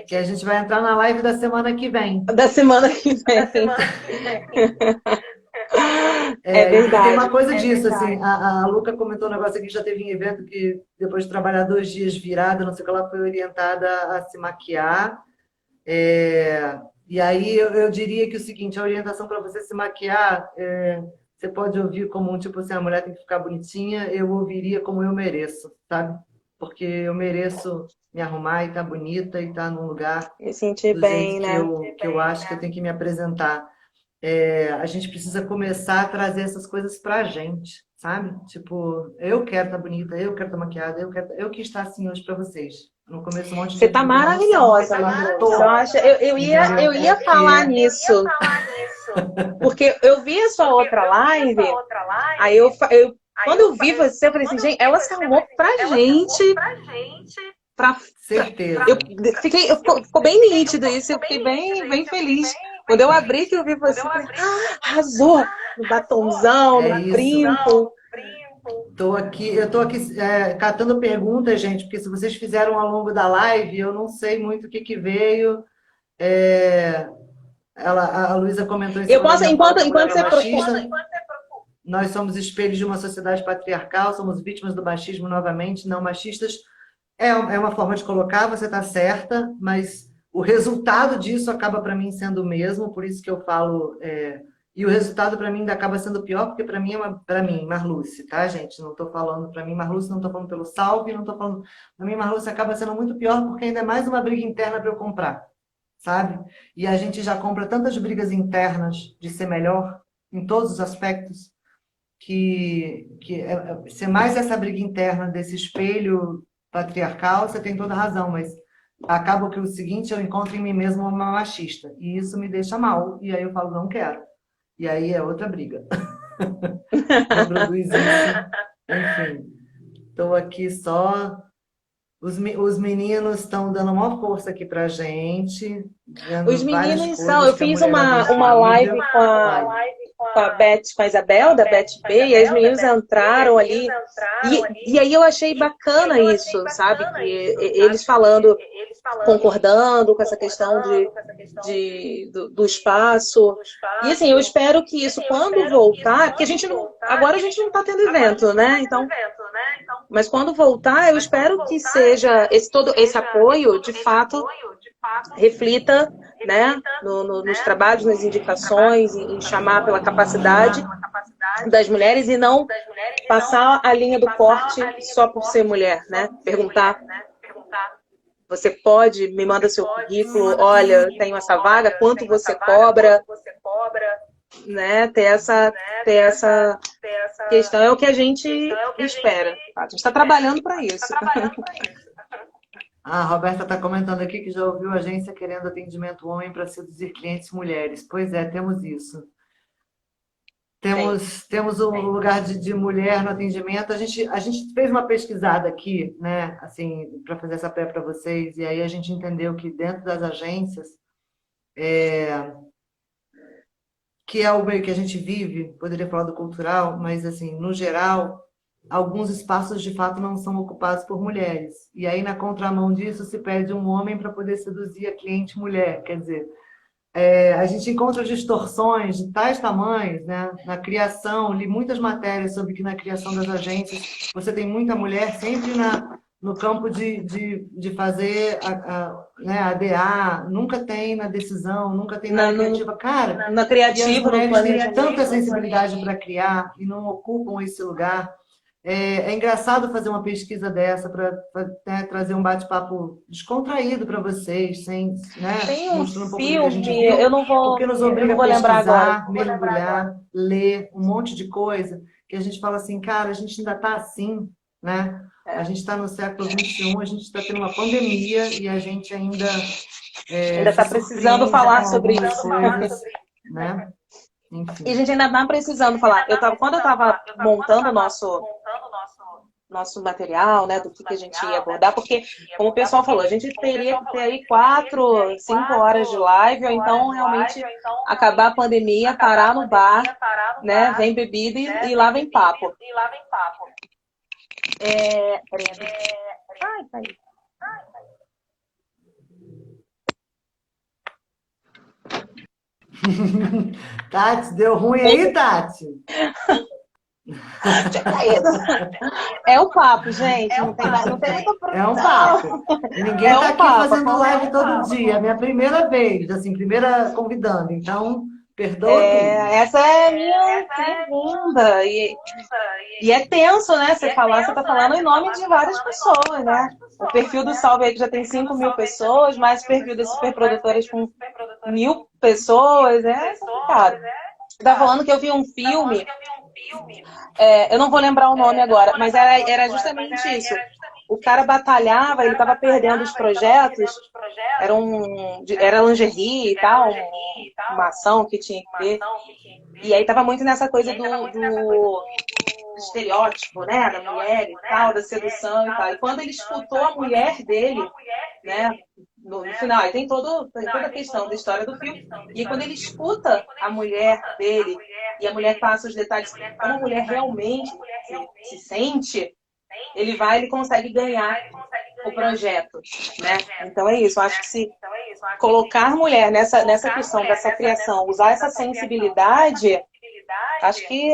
que a gente vai entrar na live da semana que vem. da semana que vem. É E tem uma verdade. coisa disso, assim, a Luca comentou um negócio aqui, já teve em evento que depois de trabalhar 2 dias virada, não sei o que, ela foi orientada a se maquiar. E aí eu diria que o seguinte, a orientação para você se maquiar, você pode ouvir como um tipo assim, a mulher tem que ficar bonitinha, eu ouviria como eu mereço, sabe? Porque eu mereço me arrumar e estar bonita e estar num lugar Me sentir do jeito bem, né? que eu acho que eu tenho que me apresentar. A gente precisa começar a trazer essas coisas pra gente, sabe? Tipo, eu quero estar bonita, eu quero estar maquiada, eu quis estar assim hoje pra vocês. No começo, um monte de Você gente tá não tem noção do que maravilhosa, ela Marluz. lutou, Eu acho, eu entendeu? ia falar nisso, porque eu vi a sua outra live, aí quando eu vi você, eu falei assim, gente, ela se arrumou pra gente, Certeza. ficou bem nítido isso, eu fiquei bem feliz. Quando eu abri que eu vi você, eu falei, arrasou no batonzão, É no isso. brinco. Eu tô aqui catando perguntas, gente, porque se vocês fizeram ao longo da live, eu não sei muito o que que veio. É, a Luísa comentou em Eu cima da posso, minha fala que a mulher enquanto é você machista. Nós somos espelhos de uma sociedade patriarcal, somos vítimas do machismo novamente, não machistas. É uma forma de colocar, você está certa, mas o resultado disso acaba para mim sendo o mesmo, por isso que eu falo. E o resultado para mim ainda acaba sendo pior, porque para mim para mim, Marluce, tá, gente? Não estou falando para mim, Marluce, não estou falando pelo Salve, não estou falando. Para mim, Marluce acaba sendo muito pior, porque ainda é mais uma briga interna para eu comprar, sabe? E a gente já compra tantas brigas internas de ser melhor em todos os aspectos ser mais essa briga interna desse espelho patriarcal, você tem toda a razão, mas acaba que o seguinte, eu encontro em mim mesmo uma machista, e isso me deixa mal, e aí eu falo, não quero. E aí é outra briga. Reproduz isso. Enfim, estou aqui só. Os meninos estão dando uma força aqui pra gente, Os dizendo várias meninos são. coisas Eu que a fiz mulherada é uma live incrível. com a Beth, com a Isabel, da Beth B, e as meninas entraram ali. E aí eu achei bacana isso, sabe? Que eles falando, concordando com essa questão do espaço. E assim, eu espero que isso, quando voltar, porque agora a gente não está tendo evento, né? Então, mas quando voltar, eu espero que seja todo esse apoio, de fato, reflita, né, nos trabalhos, nas indicações, em chamar pela capacidade das mulheres e não passar a linha do corte só por ser mulher, né? Perguntar, você pode, me manda seu currículo, olha, tenho essa vaga, quanto você cobra, né? Ter essa questão é o que a gente espera. A gente está trabalhando para isso. A Roberta está comentando aqui que já ouviu a agência querendo atendimento homem para seduzir clientes mulheres. Pois é, temos isso. Temos um lugar de mulher no atendimento. A gente fez uma pesquisada aqui, né, assim, para fazer essa pré para vocês, e aí a gente entendeu que dentro das agências, que é o meio que a gente vive, poderia falar do cultural, mas assim, no geral, alguns espaços de fato não são ocupados por mulheres. E aí, na contramão disso, se pede um homem para poder seduzir a cliente mulher. Quer dizer, a gente encontra distorções de tais tamanhos, né? Na criação, li muitas matérias sobre que na criação das agências você tem muita mulher sempre no campo de fazer né, a DA, nunca tem na decisão, nunca tem na criativa. Cara, na e as criativa, no mulheres têm planejamento. tanta sensibilidade para criar e não ocupam esse lugar. É engraçado fazer uma pesquisa dessa para trazer um bate-papo descontraído para vocês, sem, né, Tem um mostrando um pouco do que a gente filme, viu, eu não vou porque nos obriga a lembrar agora. pesquisar, mergulhar, ler um monte de coisa, que a gente fala assim, cara, a gente ainda está assim, né? A gente está no século XXI, a gente está tendo uma pandemia e a gente ainda está precisando falar sobre isso, coisas, né? Enfim. E a gente ainda está precisando falar. Quando eu estava montando o nosso material, né, do que a gente ia abordar, porque, como o pessoal falou, a gente teria que ter aí 4, 5 horas de live, ou então realmente acabar a pandemia, parar no bar, né, vem bebida e lá vem papo. Peraí. Ai, pai. Tati, deu ruim aí, Tati? Tinha caído. É o papo, gente. Não tem muita É um produção. papo. E ninguém É tá um aqui papo. fazendo live todo dia. É a minha primeira vez, assim, primeira convidando. Então, perdoa tudo. Essa é a minha segunda. E é tenso, né? Você tá falando em nome de várias pessoas, né? O perfil do Salve aí que já tem 5.000 pessoas, mais o perfil das superprodutoras com 1.000 pessoas. É complicado. Você tá falando que eu vi um filme, eu não vou lembrar o nome agora, mas era justamente isso. O cara batalhava, ele estava perdendo os projetos, era lingerie e tal, uma ação que tinha que ter. E aí tava muito nessa coisa do estereótipo, né, da mulher e tal, da sedução e tal. E quando ele escutou a mulher dele, né, no final, aí tem toda a questão da história do filme. E aí, quando ele escuta a mulher dele e a mulher passa os detalhes como a mulher realmente se sente, ele consegue ganhar o projeto, né? Então é isso, eu acho que se colocar mulher nessa questão dessa criação, usar essa sensibilidade, acho que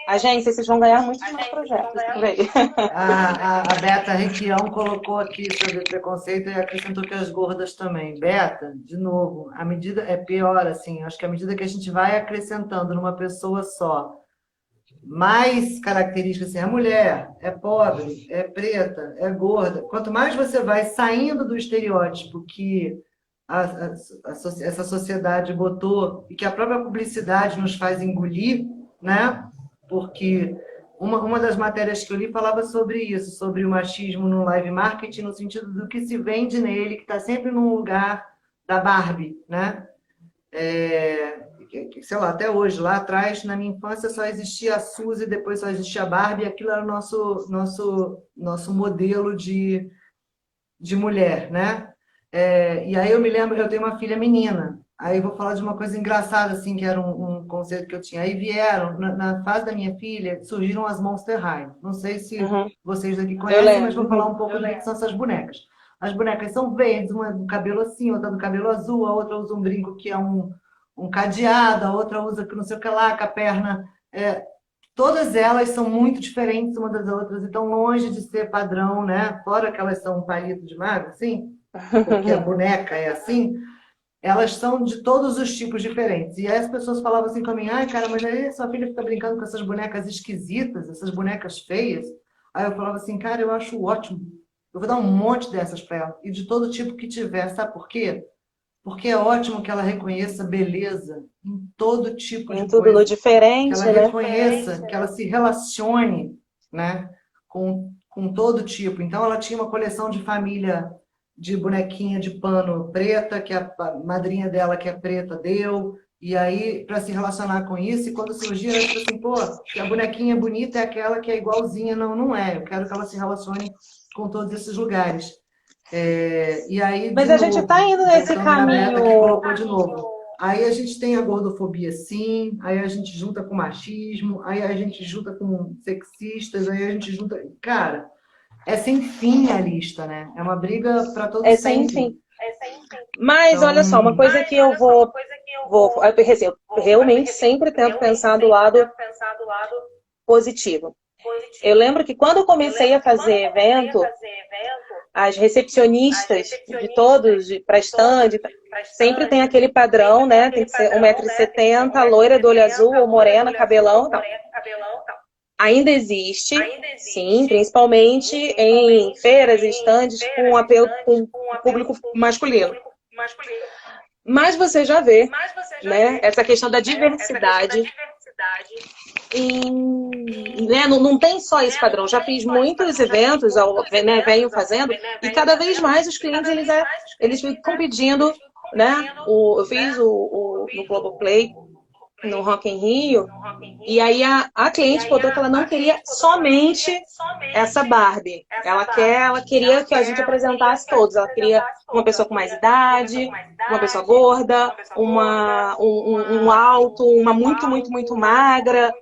agência, vocês vão ganhar muitos mais projetos por aí. A Beta Requião colocou aqui sobre preconceito e acrescentou que as gordas também. Beta, de novo, a medida é pior, assim, acho que à medida que a gente vai acrescentando numa pessoa só mais características, assim, a mulher é pobre, é preta, é gorda. Quanto mais você vai saindo do estereótipo que essa sociedade botou e que a própria publicidade nos faz engolir, né? Porque uma das matérias que eu li falava sobre isso, sobre o machismo no live marketing, no sentido do que se vende nele, que está sempre num lugar da Barbie, né? Sei lá, até hoje, lá atrás, na minha infância, só existia a Suzy, depois só existia a Barbie, e aquilo era o nosso modelo de mulher, né? E aí eu me lembro, eu tenho uma filha menina, aí eu vou falar de uma coisa engraçada, assim, que era um conceito que eu tinha. Aí vieram, na fase da minha filha, surgiram as Monster High. Não sei se vocês aqui conhecem, mas vou falar um pouco do que são essas bonecas. As bonecas são verdes, uma do cabelo assim, outra do cabelo azul, a outra usa um brinco que é um cadeado, a outra usa que não sei o que lá, com a perna. Todas elas são muito diferentes umas das outras, e estão longe de ser padrão, né? Fora que elas são um palito de magro, assim, porque a boneca é assim, elas são de todos os tipos diferentes. E aí as pessoas falavam assim para mim, ai, cara, mas aí sua filha fica brincando com essas bonecas esquisitas, essas bonecas feias. Aí eu falava assim, cara, eu acho ótimo. Eu vou dar um monte dessas para ela, e de todo tipo que tiver. Sabe por quê? Porque é ótimo que ela reconheça beleza em todo tipo de Em tudo no coisa. Que diferente, ela né? reconheça, que ela se relacione, né, com todo tipo. Então, ela tinha uma coleção de família de bonequinha de pano preta, que a madrinha dela, que é preta, deu. E aí, para se relacionar com isso, e quando surgia, ela tipo assim, pô, que a bonequinha bonita é aquela que é igualzinha. Não, não é. Eu quero que ela se relacione com todos esses lugares. E aí, Mas de a gente novo, está indo nesse voltando na Beta que caminho. colocou de novo. Aí a gente tem a gordofobia, sim, aí a gente junta com machismo, aí a gente junta com sexistas, aí a gente junta. Cara, é sem fim a lista, né? É uma briga para todo É sem sempre. fim. Mas olha só, uma Então, coisa que eu assim, eu realmente sempre tento pensar do lado positivo. Eu lembro que quando eu comecei a fazer evento, as recepcionistas de todos, para stand, sempre tem aquele padrão, né? Tem que ser 1,70 m, loira do olho azul ou morena, cabelão e tal. Ainda existe, sim, principalmente em feiras e estandes com apelo com público masculino. Mas você já vê, né, essa questão da diversidade. Né, não tem só esse padrão. Já fiz muitos eventos, né, venho fazendo, e cada vez mais os clientes eles ficam pedindo, né? Eu fiz no Globoplay, no Rock in Rio, e aí a cliente botou que ela não queria somente essa Barbie. Ela queria que a gente apresentasse todos. Ela queria uma pessoa com mais idade, uma pessoa gorda, um alto, uma muito, muito, muito magra,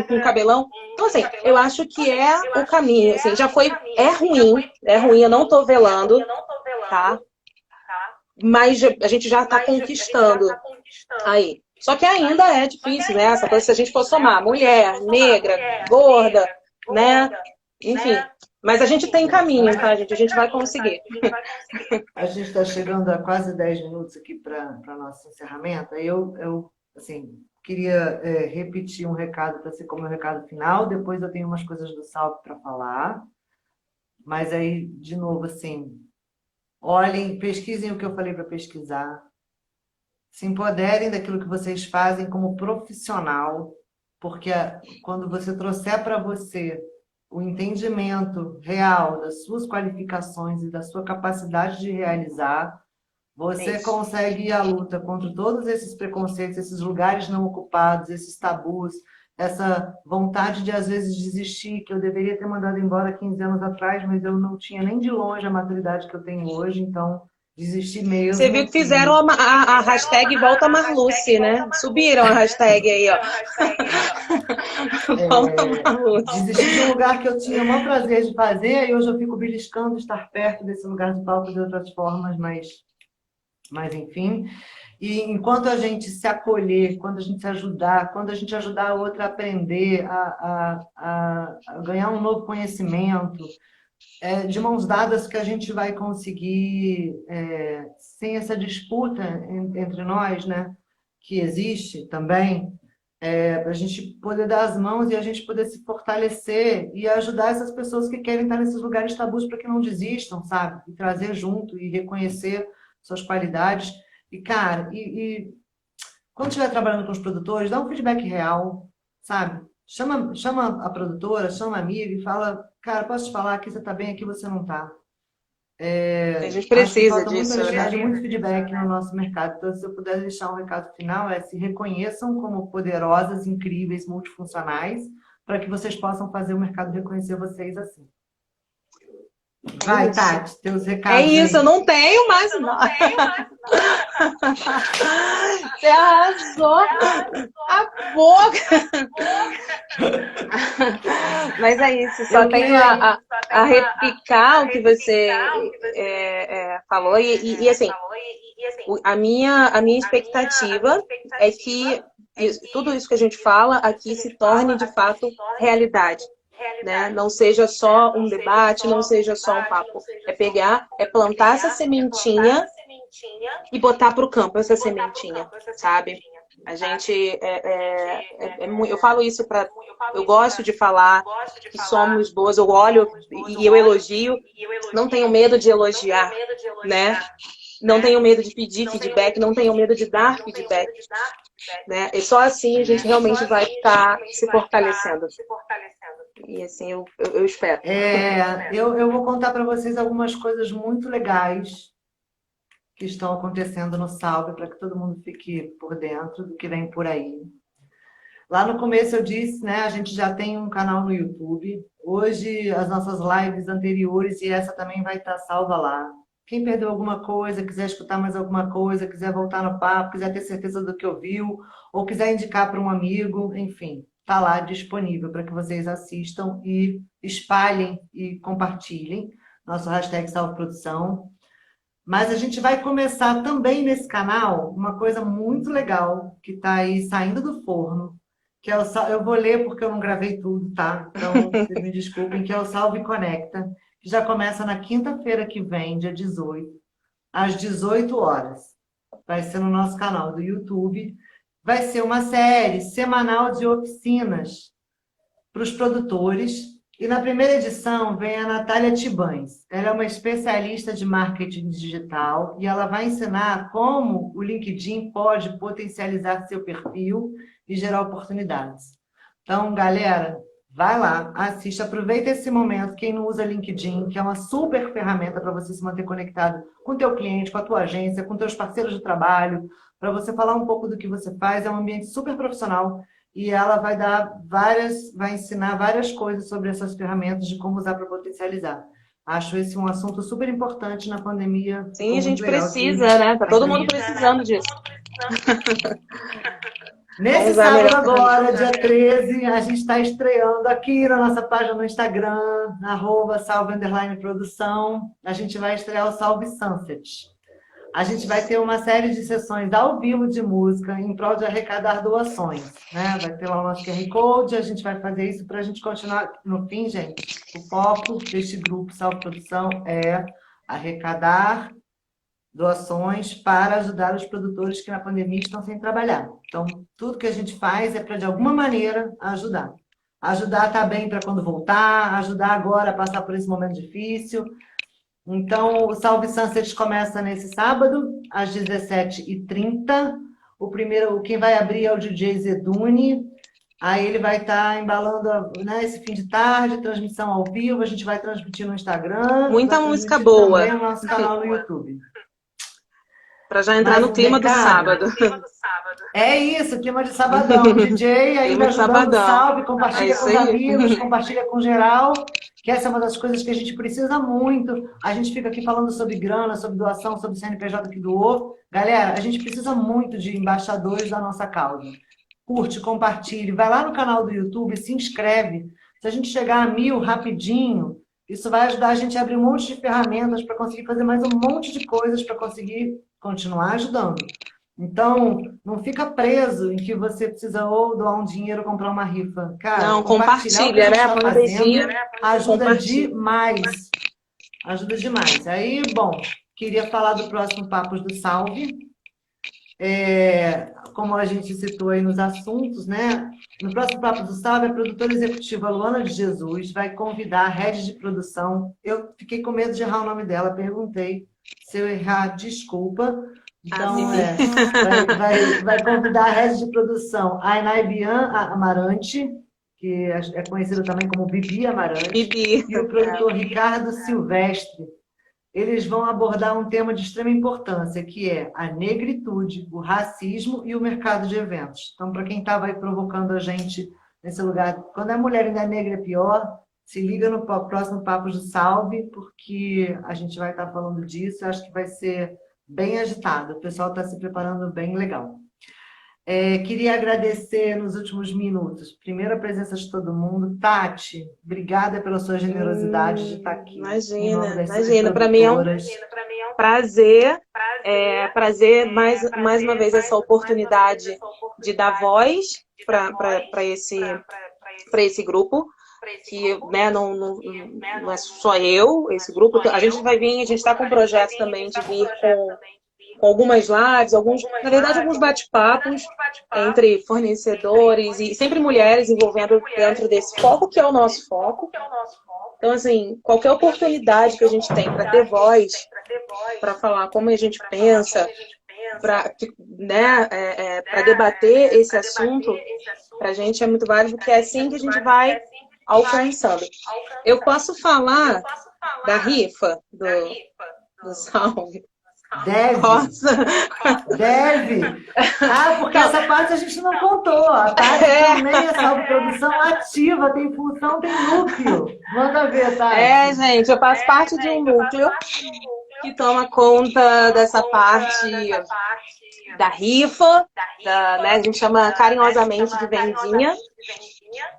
com cabelão. Então, assim, eu acho que é o caminho. Assim, já foi, é ruim, eu não tô velando, tá? Mas a gente já tá conquistando aí. Só que ainda é difícil, né? Essa coisa, se a gente for somar mulher, negra, gorda, né? Enfim. Mas a gente tem caminho, tá, gente? A gente vai conseguir. A gente está chegando a quase 10 minutos aqui para nosso encerramento. Aí eu assim, queria repetir um recado para ser como meu recado final. Depois eu tenho umas coisas do Salve para falar. Mas aí, de novo, assim, olhem, pesquisem o que eu falei para pesquisar. Se empoderem daquilo que vocês fazem como profissional, porque quando você trouxer para você o entendimento real das suas qualificações e da sua capacidade de realizar, você consegue ir à luta contra todos esses preconceitos, esses lugares não ocupados, esses tabus, essa vontade de, às vezes, desistir, que eu deveria ter mandado embora 15 anos atrás, mas eu não tinha nem de longe a maturidade que eu tenho hoje, então desistir mesmo. Você viu que fizeram a hashtag Volta Marluce, né? Subiram a hashtag aí, ó. Desistir de um lugar que eu tinha o maior prazer de fazer, e hoje eu fico beliscando estar perto desse lugar de palco de outras formas, mas enfim. E enquanto a gente se acolher, quando a gente se ajudar, quando a gente ajudar a outra a aprender, a ganhar um novo conhecimento, de mãos dadas que a gente vai conseguir, sem essa disputa entre nós, né, que existe também, para a gente poder dar as mãos e a gente poder se fortalecer e ajudar essas pessoas que querem estar nesses lugares tabus para que não desistam, sabe? E trazer junto e reconhecer suas qualidades. E, cara, quando estiver trabalhando com os produtores, dá um feedback real, sabe? Chama a produtora, chama a amiga e fala, cara, posso te falar que você está bem, aqui você não está. A gente precisa disso, né? Muito feedback no nosso mercado. Então, se eu puder deixar um recado final, se reconheçam como poderosas, incríveis, multifuncionais, para que vocês possam fazer o mercado reconhecer vocês assim. Vai, Tati, teus recados. É isso, aí. Eu não tenho mais nada. Você arrasou a boca. Mas é isso, só tenho a replicar o que você falou. E assim, a minha expectativa é que tudo isso que a gente fala aqui se torne de fato realidade. Né? Não seja só um debate, não seja só um papo. É plantar essa sementinha e botar para o campo essa sementinha, sabe? A gente eu falo isso eu gosto de falar que somos boas, eu olho e eu elogio, não tenho medo de elogiar, né? Não tenho medo de pedir feedback, não tenho medo de dar feedback, né? E só assim a gente realmente vai estar se fortalecendo. E assim, eu espero. Eu vou contar para vocês algumas coisas muito legais que estão acontecendo no Salve, para que todo mundo fique por dentro do que vem por aí. Lá no começo eu disse, né, a gente já tem um canal no YouTube. Hoje, as nossas lives anteriores e essa também vai estar salva lá. Quem perdeu alguma coisa, quiser escutar mais alguma coisa, quiser voltar no papo, quiser ter certeza do que ouviu, ou quiser indicar para um amigo, enfim, está lá disponível para que vocês assistam e espalhem e compartilhem. Nosso hashtag Salve Produção. Mas a gente vai começar também nesse canal uma coisa muito legal que está aí saindo do forno, que é eu vou ler porque eu não gravei tudo, tá? Então, vocês me desculpem, que é o Salve Conecta, que já começa na quinta-feira que vem, dia 18, às 18 horas. Vai ser no nosso canal do YouTube. Vai ser uma série semanal de oficinas para os produtores. E na primeira edição vem a Natália Tibães. Ela é uma especialista de marketing digital e ela vai ensinar como o LinkedIn pode potencializar seu perfil e gerar oportunidades. Então, galera, vai lá, assista, aproveita esse momento. Quem não usa LinkedIn, que é uma super ferramenta para você se manter conectado com o teu cliente, com a tua agência, com teus parceiros de trabalho, para você falar um pouco do que você faz. É um ambiente super profissional. E ela vai ensinar várias coisas sobre essas ferramentas de como usar para potencializar. Acho esse um assunto super importante na pandemia. Sim, a gente precisa, né? Tá todo mundo precisando disso. Nesse Vamos usar a sábado melhor agora, dia 13, a gente está estreando aqui na nossa página no Instagram, @salve_produção. A gente vai estrear o Salve Sunset. A gente vai ter uma série de sessões ao vivo de música em prol de arrecadar doações, né? Vai ter lá o nosso QR Code, a gente vai fazer isso para a gente continuar. No fim, gente, o foco deste grupo Salve Produção é arrecadar doações para ajudar os produtores que na pandemia estão sem trabalhar. Então, tudo que a gente faz é para, de alguma maneira, ajudar. Ajudar a estar bem para quando voltar, ajudar agora a passar por esse momento difícil. Então, o Salve Sunset começa nesse sábado, às 17h30. Quem vai abrir é o DJ Zeduni. Aí ele vai estar embalando, né, esse fim de tarde, transmissão ao vivo. A gente vai transmitir no Instagram. Muita vai música transmitir boa. também no nosso canal no YouTube. Para já entrar no clima do sábado. É isso, clima de sabadão. DJ ainda ajudando, salve, compartilha com os amigos, compartilha com geral, que essa é uma das coisas que a gente precisa muito. A gente fica aqui falando sobre grana, sobre doação, sobre CNPJ que doou. Galera, a gente precisa muito de embaixadores da nossa causa. Curte, compartilhe, vai lá no canal do YouTube, se inscreve. Se a gente chegar a 1000 rapidinho, isso vai ajudar a gente a abrir um monte de ferramentas para conseguir fazer mais um monte de coisas para conseguir continuar ajudando. Então, não fica preso em que você precisa ou doar um dinheiro ou comprar uma rifa. Cara, não, compartilha, né? Põe o dedinho, ajuda demais. Ajuda demais. Aí, bom, queria falar do próximo Papos do Salve. Como a gente citou aí nos assuntos, né? No próximo Papo do Salve, a produtora executiva Luana de Jesus vai convidar a head de produção. Eu fiquei com medo de errar o nome dela, perguntei. Se eu errar, desculpa. Então, vai convidar a head de produção, a Inaibian Amarante, que é conhecida também como Bibi Amarante, Bibi. E o produtor Ricardo Silvestre. Eles vão abordar um tema de extrema importância, que é a negritude, o racismo e o mercado de eventos. Então, para quem estava aí provocando a gente nesse lugar, quando a mulher ainda é negra é pior, se liga no próximo Papos do Salve, porque a gente vai estar falando disso. Eu acho que vai ser bem agitado. O pessoal está se preparando bem legal. Queria agradecer nos últimos minutos, primeiro a presença de todo mundo. Tati, obrigada pela sua generosidade de estar aqui. Imagina. Para mim é um prazer, prazer mais uma vez essa oportunidade de dar voz para esse grupo, que, né, não é só eu, esse grupo. A gente está com um projeto também de vir com algumas lives, na verdade, alguns bate-papos entre fornecedores e sempre mulheres envolvendo dentro desse foco, que é o nosso foco. Então, assim, qualquer oportunidade que a gente tem para ter voz, para falar como a gente pensa, para debater esse assunto, para a gente é muito válido, porque é assim que a gente vai alcançando. Eu posso falar da rifa do Salve? Deve. Porque essa parte a gente não contou. A parte também é Salve Produção ativa, tem função, tem núcleo. Manda ver, tá? Gente, eu faço parte de um núcleo que toma conta dessa parte da rifa, a gente chama carinhosamente de vendinha.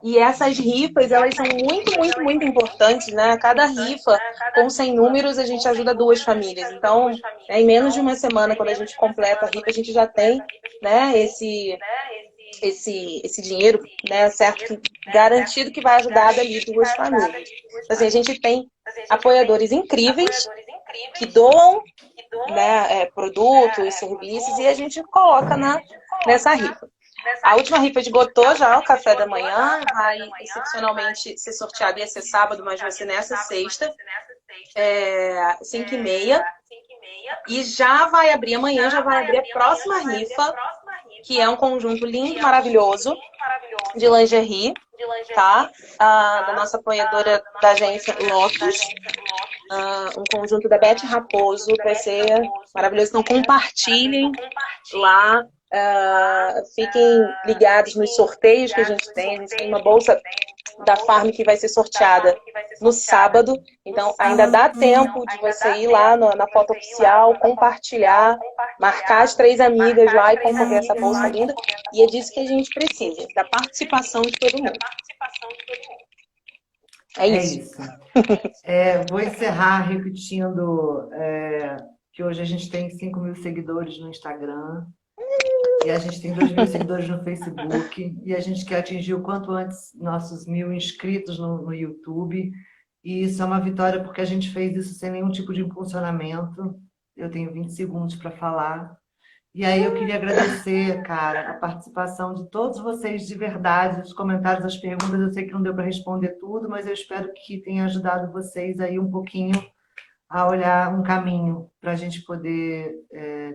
E essas rifas, elas são muito, muito, muito importantes, né? Cada rifa, com 100 números, a gente ajuda 2 famílias. Então, em menos de uma semana, quando a gente completa a rifa, a gente já tem, né, esse dinheiro, né, certo, garantido que vai ajudar dali 2 famílias. Então, assim, a gente tem apoiadores incríveis que doam, né, produtos, serviços, e a gente coloca nessa rifa. A última rifa esgotou já, o café da manhã, vai excepcionalmente ser sorteado, ia ser sábado, mas vai ser nessa sexta, 5h30. E já vai abrir, amanhã já vai abrir a próxima rifa, que é um conjunto lindo, maravilhoso, de lingerie, tá? Da nossa apoiadora da agência Lotus. Um conjunto da Beth Raposo, vai ser maravilhoso. Então compartilhem lá. Fiquem ligados nos sorteios que a gente tem. A gente tem uma bolsa da farm que vai ser sorteada no sábado. Então, ainda dá tempo de você ir lá na foto oficial, compartilhar, marcar as 3 amigas lá e concorrer a essa bolsa linda. E é disso que a gente precisa, da participação de todo mundo. É isso. Vou encerrar repetindo que hoje a gente tem 5.000 seguidores no Instagram. E a gente tem 2.000 seguidores no Facebook. E a gente quer atingir o quanto antes nossos 1.000 inscritos no YouTube. E isso é uma vitória porque a gente fez isso sem nenhum tipo de impulsionamento. Eu tenho 20 segundos para falar. E aí eu queria agradecer, cara, a participação de todos vocês de verdade, os comentários, as perguntas. Eu sei que não deu para responder tudo, mas eu espero que tenha ajudado vocês aí um pouquinho a olhar um caminho para a gente poder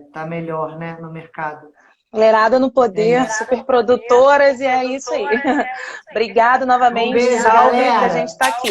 estar melhor, né, no mercado. Mulherada no poder, super produtoras, e é isso aí. Obrigado novamente, Um beijo, Salve, galera. que a gente está aqui.